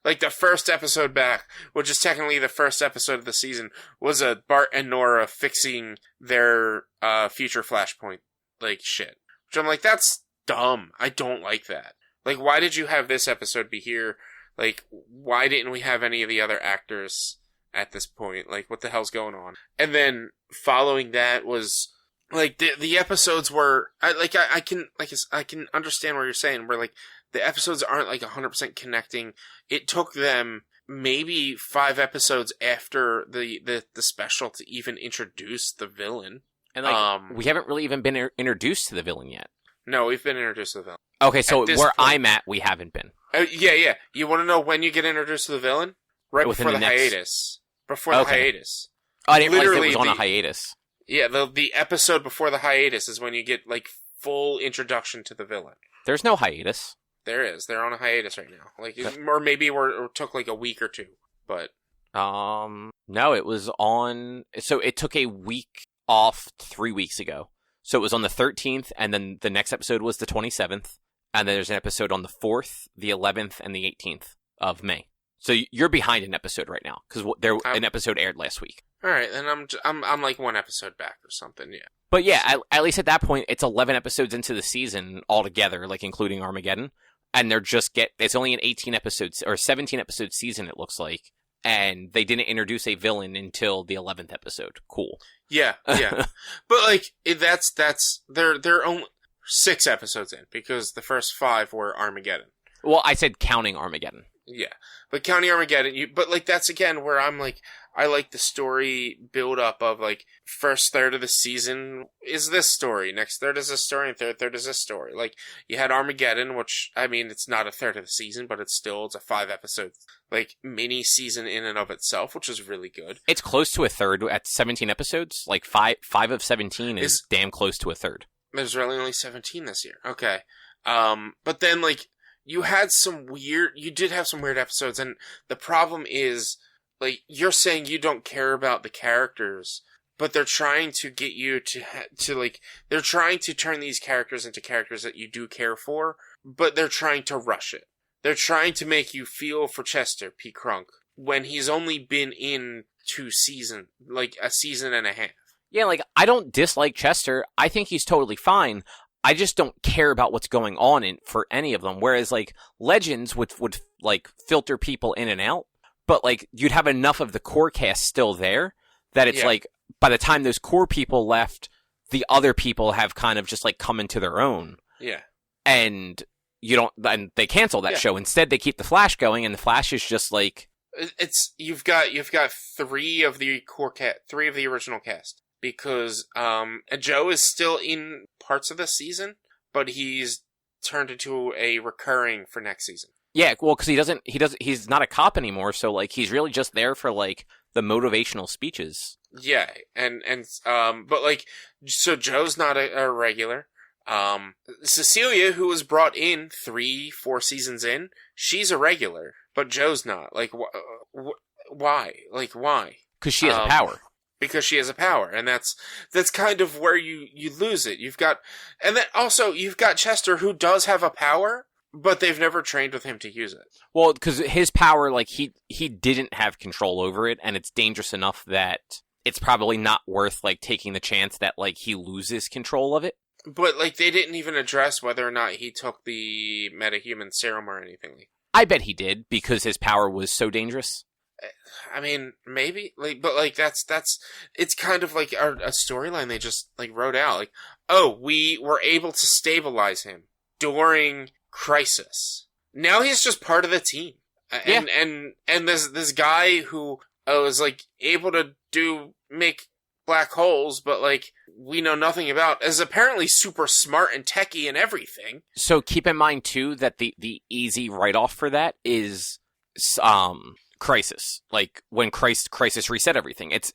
Like, the first episode back, which is technically the first episode of the season, was a Bart and Nora fixing their future Flashpoint, like, shit. Which I'm like, that's dumb. I don't like that. Like, why did you have this episode be here? Like, why didn't we have any of the other actors at this point? Like, what the hell's going on? And then, following that was, like, the episodes were, I can understand what you're saying, where, like, the episodes aren't like 100% connecting. It took them maybe 5 episodes after the special to even introduce the villain. And like we haven't really even been introduced to the villain yet. No, we've been introduced to the villain. Okay, so where I'm at, we haven't been. Yeah. You want to know when you get introduced to the villain? Right before the hiatus. Before the hiatus. Oh, I didn't realize it was on a hiatus. Yeah, the episode before the hiatus is when you get like full introduction to the villain. There's no hiatus. There is. They're on a hiatus right now. Like, or maybe it took like a week or two. But no, it was on. So it took a week off 3 weeks ago. So it was on the 13th, and then the next episode was the 27th, and then there's an episode on the 4th, the 11th, and the 18th of May. So you're behind an episode right now because an episode aired last week. All right, then I'm like 1 episode back or something. Yeah. But yeah, at least at that point, it's 11 episodes into the season altogether, like including Armageddon. And it's only an 18 episodes or 17 episode season, it looks like. And they didn't introduce a villain until the 11th episode. Cool. Yeah. But like, they're only 6 episodes in because the first 5 were Armageddon. Well, I said counting Armageddon. Yeah. But counting Armageddon, but like, that's again where I'm like, I like the story build up of like first third of the season is this story, next third is this story, and third is this story. Like you had Armageddon, which I mean it's not a third of the season, but it's a 5 episode like mini season in and of itself, which is really good. It's close to a third at 17 episodes. Like 5 of 17 is damn close to a third. There's really only 17 this year. Okay. But then like you did have some weird episodes, and the problem is, like, you're saying you don't care about the characters, but they're trying to get you they're trying to turn these characters into characters that you do care for, but they're trying to rush it. They're trying to make you feel for Chester P. Crunk when he's only been in 2 seasons, like a season and a half. Yeah, like, I don't dislike Chester. I think he's totally fine. I just don't care about what's going on for any of them. Whereas, like, Legends would like, filter people in and out. But, like, you'd have enough of the core cast still there that it's, like, by the time those core people left, the other people have kind of just, like, come into their own. Yeah. And and they cancel that show. Instead, they keep the Flash going, and the Flash is just, like... You've got three of the original cast. Because Joe is still in parts of the season, but he's turned into a recurring for next season. Yeah, well, because he's not a cop anymore, so, like, he's really just there for, like, the motivational speeches. Yeah, but, like, so Joe's not a regular. Cecilia, who was brought in 3-4 seasons in, she's a regular, but Joe's not. Like, why? Like, why? Because she has a power. Because she has a power, and that's kind of where you lose it. And then also you've got Chester, who does have a power, but they've never trained with him to use it. Well, because his power, like, he didn't have control over it, and it's dangerous enough that it's probably not worth, like, taking the chance that, like, he loses control of it. But, like, they didn't even address whether or not he took the metahuman serum or anything. I bet he did, because his power was so dangerous. I mean, maybe, like, but, like, it's kind of like a storyline they just, like, wrote out. Like, oh, we were able to stabilize him during Crisis. Now he's just part of the team. Yeah. And this guy who was, like, able to make black holes, but, like, we know nothing about, is apparently super smart and techie and everything. So keep in mind, too, that the easy write-off for that is, Crisis. Like, when Crisis reset everything. It's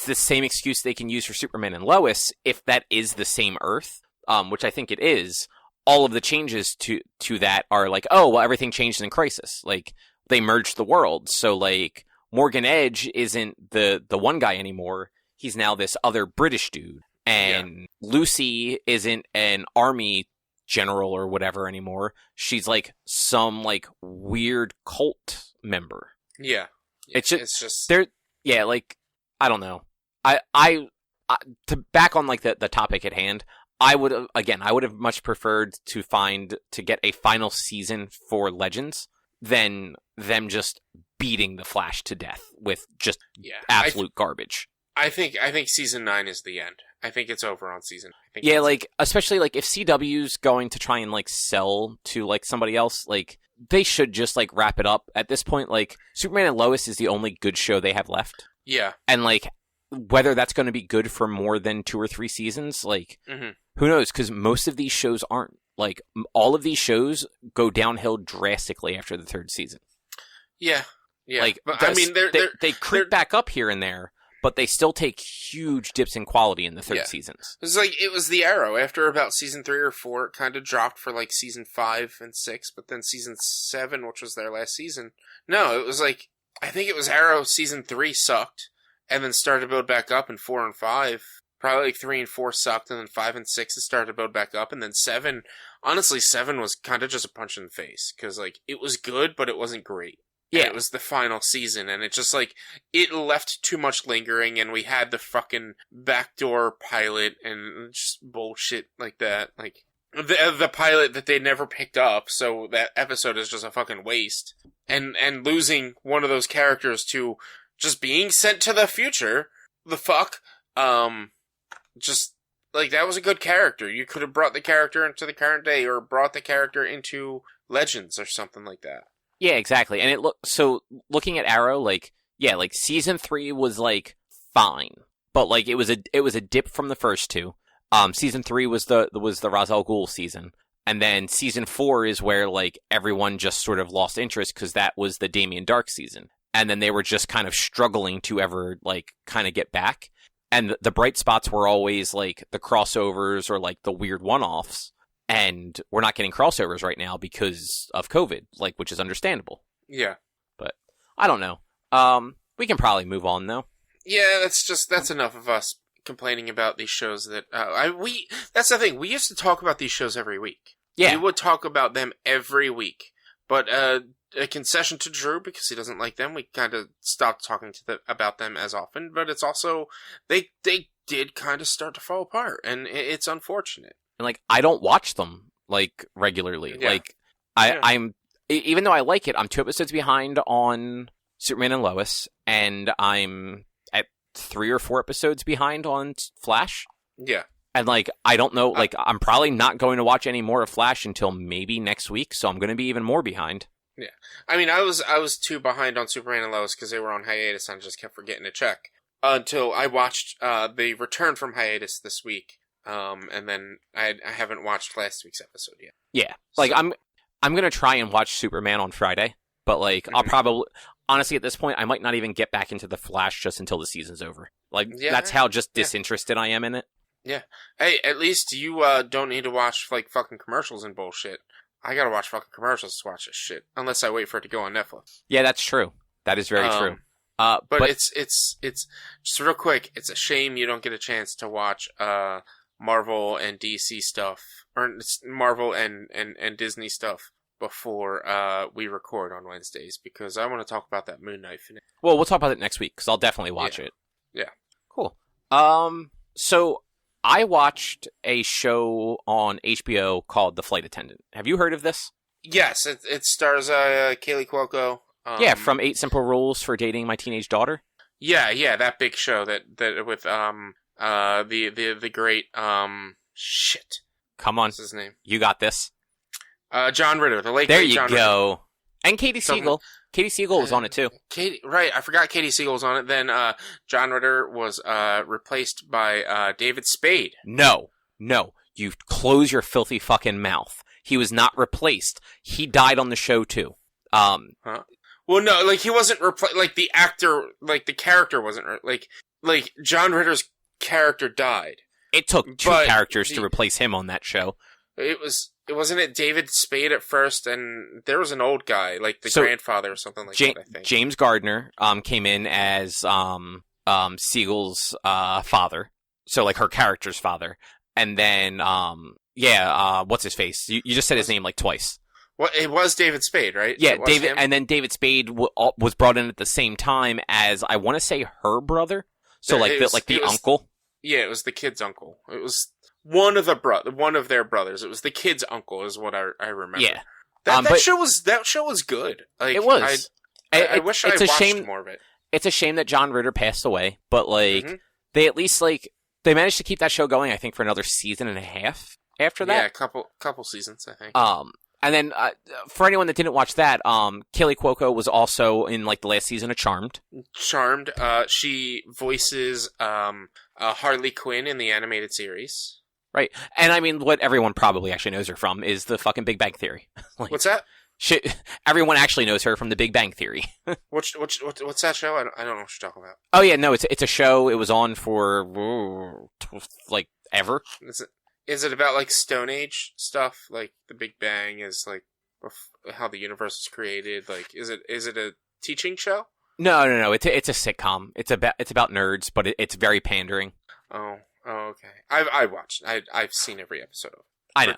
the same excuse they can use for Superman and Lois, if that is the same Earth, which I think it is. All of the changes to that are like, oh, well, everything changed in Crisis. Like, they merged the world. So, like, Morgan Edge isn't the one guy anymore. He's now this other British dude. And Lucy isn't an army general or whatever anymore. She's, like, some, like, weird cult member. Yeah. It's just there. Yeah, like, I don't know. I to back on, like, the topic at hand, I would have much preferred to get a final season for Legends than them just beating the Flash to death with just absolute garbage. I think season 9 is the end. I think it's over on season. Like, especially, like, if CW's going to try and, like, sell to, like, somebody else, like, they should just, like, wrap it up at this point. Like, Superman and Lois is the only good show they have left. Yeah. And, like, whether that's going to be good for more than 2 or 3 seasons, like, who knows? Because most of these shows aren't. Like, all of these shows go downhill drastically after the 3rd season. Yeah. Yeah. Like, but, I mean, they creep back up here and there, but they still take huge dips in quality in the 3rd seasons. It was the Arrow. After about season 3 or 4, it kind of dropped for, like, season 5 and 6, but then season 7, which was their last season. No, it was like, I think it was Arrow season 3 sucked, and then started to build back up in 4 and 5. Probably like 3 and 4 sucked, and then 5 and 6 it started to build back up, and then 7, honestly, 7 was kind of just a punch in the face, because, like, it was good, but it wasn't great. Yeah. And it was the final season, and it just, like, it left too much lingering, and we had the fucking backdoor pilot, and just bullshit like that, like, the pilot that they never picked up, so that episode is just a fucking waste. And losing one of those characters to just being sent to the future, the fuck, just, like, that was a good character. You could have brought the character into the current day, or brought the character into Legends, or something like that. Yeah, exactly. And looking at Arrow, like, yeah, like, season 3 was, like, fine, but, like, it was a dip from the first 2. Season 3 was the Ra's al Ghul season, and then season 4 is where, like, everyone just sort of lost interest because that was the Damien Dark season, and then they were just kind of struggling to ever, like, kind of get back. And the bright spots were always, like, the crossovers or, like, the weird one-offs. And we're not getting crossovers right now because of COVID, like, which is understandable. Yeah. But I don't know. We can probably move on, though. Yeah, that's enough of us complaining about these shows that that's the thing. We used to talk about these shows every week. Yeah. We would talk about them every week. But a concession to Drew because he doesn't like them. We kind of stopped talking about them as often, but it's also they did kind of start to fall apart, and it's unfortunate. And like, I don't watch them like regularly. Yeah. Like, I'm even though I like it, I'm 2 episodes behind on Superman and Lois, and I'm at 3 or 4 episodes behind on Flash. Yeah. And, like, I don't know, like, I'm probably not going to watch any more of Flash until maybe next week, so I'm going to be even more behind. Yeah. I mean, I was 2 behind on Superman and Lois because they were on hiatus, and I just kept forgetting to check. Until I watched the return from hiatus this week, and then I haven't watched last week's episode yet. Yeah. Like, so. I'm going to try and watch Superman on Friday, but, like, I'll probably... Honestly, at this point, I might not even get back into the Flash just until the season's over. Like, that's how just disinterested I am in it. Yeah. Hey, at least you don't need to watch, like, fucking commercials and bullshit. I gotta watch fucking commercials to watch this shit. Unless I wait for it to go on Netflix. Yeah, that's true. That is very true. But it's just real quick, it's a shame you don't get a chance to watch Marvel and DC stuff. Or Marvel and Disney stuff before we record on Wednesdays. Because I want to talk about that Moon Knight finale. Well, we'll talk about it next week, because I'll definitely watch it. Yeah. Cool. So... I watched a show on HBO called The Flight Attendant. Have you heard of this? Yes, it stars Kaylee Cuoco. Yeah, from 8 Simple Rules for Dating My Teenage Daughter. Yeah, that big show that with the great shit. Come on, what's his name? You got this. John Ritter, the late. There you John go. Ritter. And Katie Siegel. Katie Siegel was on it too. Right, I forgot Katie Siegel was on it. Then John Ritter was replaced by David Spade. No, you close your filthy fucking mouth. He was not replaced. He died on the show too. Huh? Well, no, like he wasn't replaced. Like the actor, like the character wasn't like John Ritter's character died. It took 2 characters to replace him on that show. Wasn't it David Spade at first, and there was an old guy, like the grandfather or something like that, I think. James Gardner came in as Siegel's father, so like her character's father. And then, what's his face? You just said his name like twice. Well, it was David Spade, right? Yeah, David, and then David Spade was brought in at the same time as, I want to say, her brother. So the uncle. Yeah, it was the kid's uncle. It was... One of their brothers. It was the kid's uncle, is what I remember. Yeah, that show was good. Like, it was. I wish I watched more of it. It's a shame that John Ritter passed away, but they at least they managed to keep that show going. I think for another season and a half after that. Yeah, a couple seasons, I think. And then for anyone that didn't watch that, Kaylee Cuoco was also in like the last season of Charmed. Charmed. She voices Harley Quinn in the animated series. Right. And I mean, what everyone probably actually knows her from is the fucking Big Bang Theory. What's that? Everyone actually knows her from the Big Bang Theory. What's that show? I don't know what you're talking about. Oh yeah, no, it's a show. It was on for like ever. Is it about like Stone Age stuff? Like the Big Bang is like how the universe was created? Like is it a teaching show? No. It's a sitcom. It's about nerds, but it's very pandering. Oh, okay. I've watched. I've seen every episode of it. I know.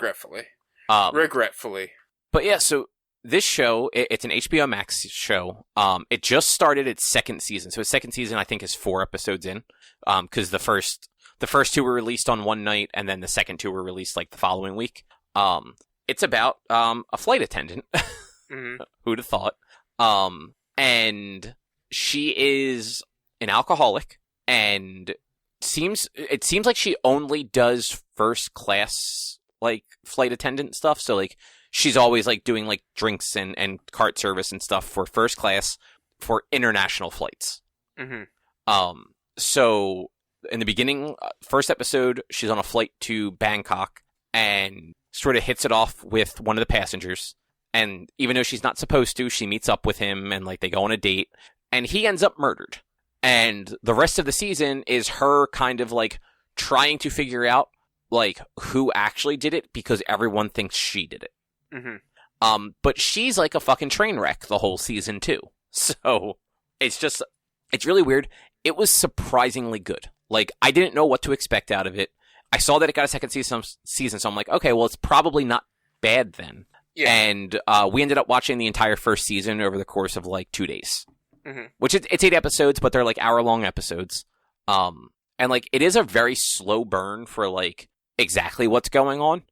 Regretfully. But yeah, so this show, it's an HBO Max show. It just started its 2nd season. So its 2nd season, I think, is 4 episodes in. Because the first 2 were released on one night, and then the second 2 were released like the following week. It's about a flight attendant. Mm-hmm. Who'd have thought? And she is an alcoholic, and it seems like she only does first class like flight attendant stuff. So like she's always like doing like drinks and cart service and stuff for first class for international flights. Mm-hmm. So in the beginning, first episode, she's on a flight to Bangkok and sort of hits it off with one of the passengers. And even though she's not supposed to, she meets up with him and like they go on a date, and he ends up murdered. And the rest of the season is her kind of like trying to figure out like who actually did it, because everyone thinks she did it. Mm-hmm. But she's like a fucking train wreck the whole season too. So it's really weird. It was surprisingly good. Like I didn't know what to expect out of it. I saw that it got a 2nd season, so I'm like, okay, well it's probably not bad then. Yeah. And we ended up watching the entire first season over the course of like 2 days. Mm-hmm. Which it's 8 episodes, but they're like hour-long episodes. And like it is a very slow burn for like exactly what's going on.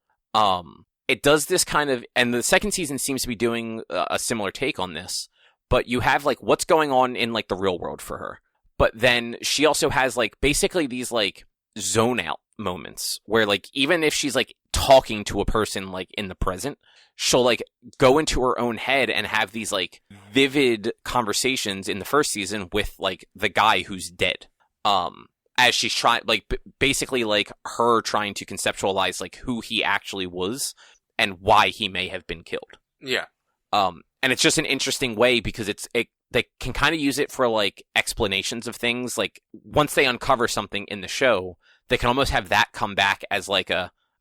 It does this kind of, and the second season seems to be doing a similar take on this. But you have like what's going on in like the real world for her. But then she also has like basically these like zone out moments where like even if she's like talking to a person like in the present, she'll like go into her own head and have these like vivid conversations in the first season with like the guy who's dead. As she's trying, like basically like her trying to conceptualize like who he actually was and why he may have been killed. Yeah. And it's just an interesting way because they can kind of use it for like explanations of things. Like once they uncover something in the show, they can almost have that come back as like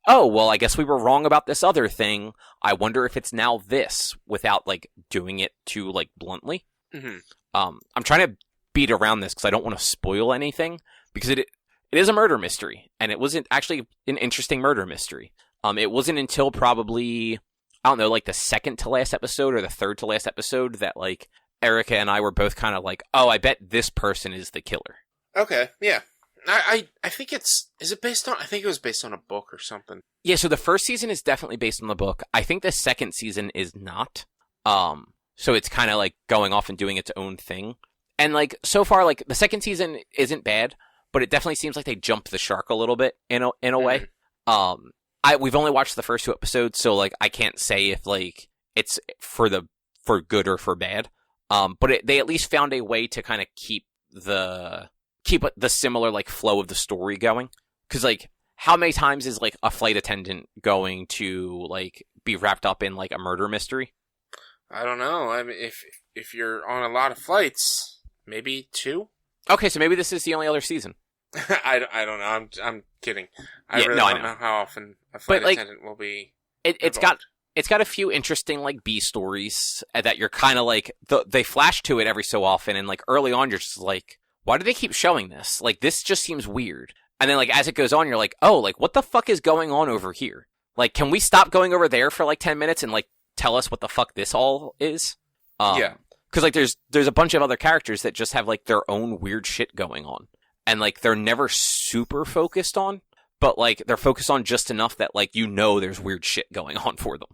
oh, well, I guess we were wrong about this other thing. I wonder if it's now this without like doing it too like bluntly. Mm-hmm. I'm trying to beat around this because I don't want to spoil anything because it is a murder mystery and it wasn't actually an interesting murder mystery. It wasn't until probably, I don't know, like the second to last episode or the third to last episode that like Erica and I were both kind of like, oh, I bet this person is the killer. Okay, yeah. I think is it based on, I think it was based on a book or something. Yeah, so the first season is definitely based on the book. I think the second season is not. So it's kind of like going off and doing its own thing. And like so far, like the second season isn't bad, but it definitely seems like they jumped the shark a little bit in a way. We've only watched the first 2 episodes, so like I can't say if like it's for good or for bad. But they at least found a way to kind of keep the similar like flow of the story going. Because like how many times is like a flight attendant going to like be wrapped up in like a murder mystery? I don't know. I mean, if you're on a lot of flights, maybe 2. Okay, so maybe this is the only other season. I don't know. I'm kidding. I don't know how often a flight attendant will be. It's got a few interesting like B stories that you're kind of like they flash to it every so often, and like early on you're just like, why do they keep showing this? Like this just seems weird. And then like as it goes on, you're like, oh, like what the fuck is going on over here? Like, can we stop going over there for like 10 minutes and like tell us what the fuck this all is? Yeah. Because like there's a bunch of other characters that just have like their own weird shit going on. And, like, they're never super focused on, but, like, they're focused on just enough that, like, you know there's weird shit going on for them.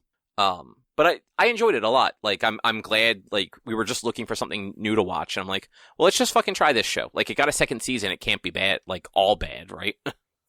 But I enjoyed it a lot. Like, I'm glad, like, we were just looking for something new to watch, and I'm like, well, let's just fucking try this show. Like, it got a second season, it can't be bad, like, all bad, right?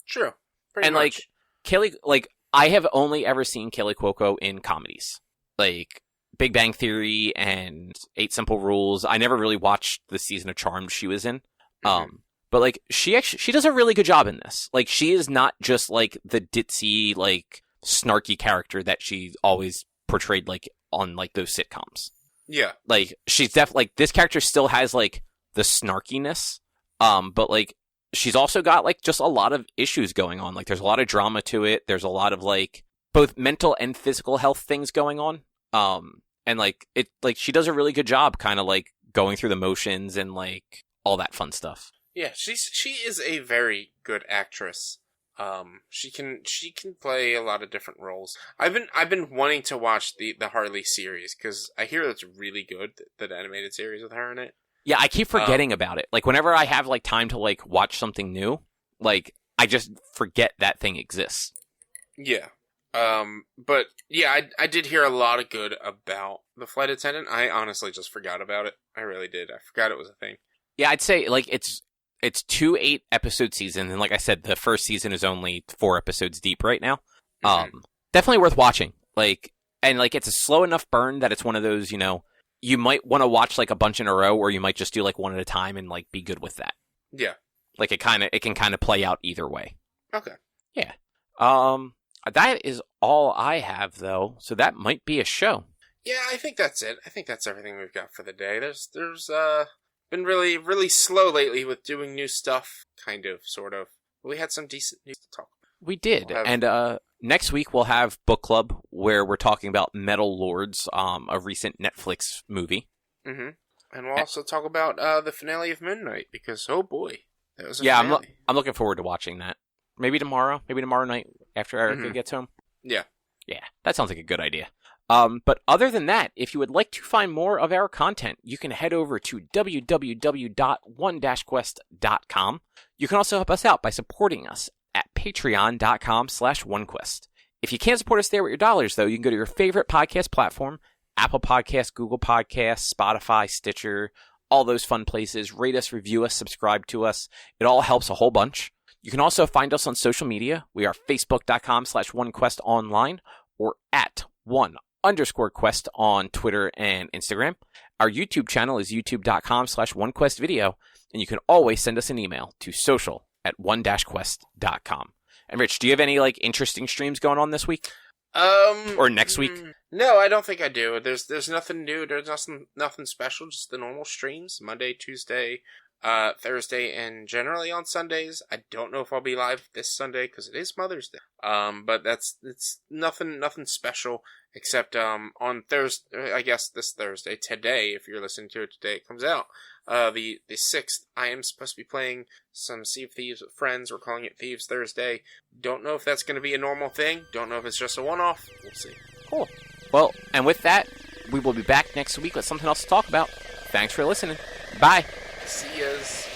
True. Pretty and, much. like, Kaylee, like, I have only ever seen Kaylee Cuoco in comedies. Like, Big Bang Theory and 8 Simple Rules. I never really watched the season of Charmed she was in. Mm-hmm. But, like, she does a really good job in this. Like, she is not just, like, the ditzy, like, snarky character that she always portrayed, like, on, like, those sitcoms. Yeah. Like, she's definitely, like, this character still has, like, the snarkiness. But, like, she's also got, like, just a lot of issues going on. Like, there's a lot of drama to it. There's a lot of, like, both mental and physical health things going on. And, like, she does a really good job kind of, like, going through the motions and, like, all that fun stuff. Yeah, she is a very good actress. She can play a lot of different roles. I've been wanting to watch the Harley series because I hear that's really good, that animated series with her in it. Yeah, I keep forgetting about it. Like whenever I have like time to like watch something new, like I just forget that thing exists. Yeah. But yeah, I did hear a lot of good about the Flight Attendant. I honestly just forgot about it. I really did. I forgot it was a thing. Yeah, I'd say like it's 2 8-episode seasons, and like I said, the first season is only 4 episodes deep right now. Mm-hmm. Definitely worth watching. Like, and like it's a slow enough burn that it's one of those, you know, you might want to watch like a bunch in a row, or you might just do like one at a time and like be good with that. Yeah. Like it can kind of play out either way. Okay. Yeah. That is all I have though, so that might be a show. Yeah, I think that's it. I think that's everything we've got for the day. There's been really, really slow lately with doing new stuff, kind of, sort of. We had some decent news to talk about. We did, and next week we'll have Book Club, where we're talking about Metal Lords, a recent Netflix movie. Mm-hmm. And we'll also talk about the finale of Moon Knight, because, oh boy, that was a yeah, finale. I'm looking forward to watching that. Maybe tomorrow night after Erica gets home. Yeah. Yeah, that sounds like a good idea. But other than that, if you would like to find more of our content, you can head over to www.one-quest.com. You can also help us out by supporting us at patreon.com/onequest. If you can't support us there with your dollars, though, you can go to your favorite podcast platform, Apple Podcasts, Google Podcasts, Spotify, Stitcher, all those fun places. Rate us, review us, subscribe to us. It all helps a whole bunch. You can also find us on social media. We are facebook.com/onequestonline or at @1_quest on Twitter and Instagram. Our YouTube channel is youtube.com/onequestvideo, and you can always send us an email to social@one-quest.com. And Rich, do you have any interesting streams going on this week? Or next week? No, I don't think I do. There's nothing new. There's nothing special. Just the normal streams: Monday, Tuesday, Thursday, and generally on Sundays. I don't know if I'll be live this Sunday because it is Mother's Day. But it's nothing special except on Thursday. I guess this Thursday, today, if you're listening to it today, it comes out. The 6th, I am supposed to be playing some Sea of Thieves with friends. We're calling it Thieves Thursday. Don't know if that's going to be a normal thing. Don't know if it's just a one-off. We'll see. Cool. Well, and with that, we will be back next week with something else to talk about. Thanks for listening. Bye. See yas.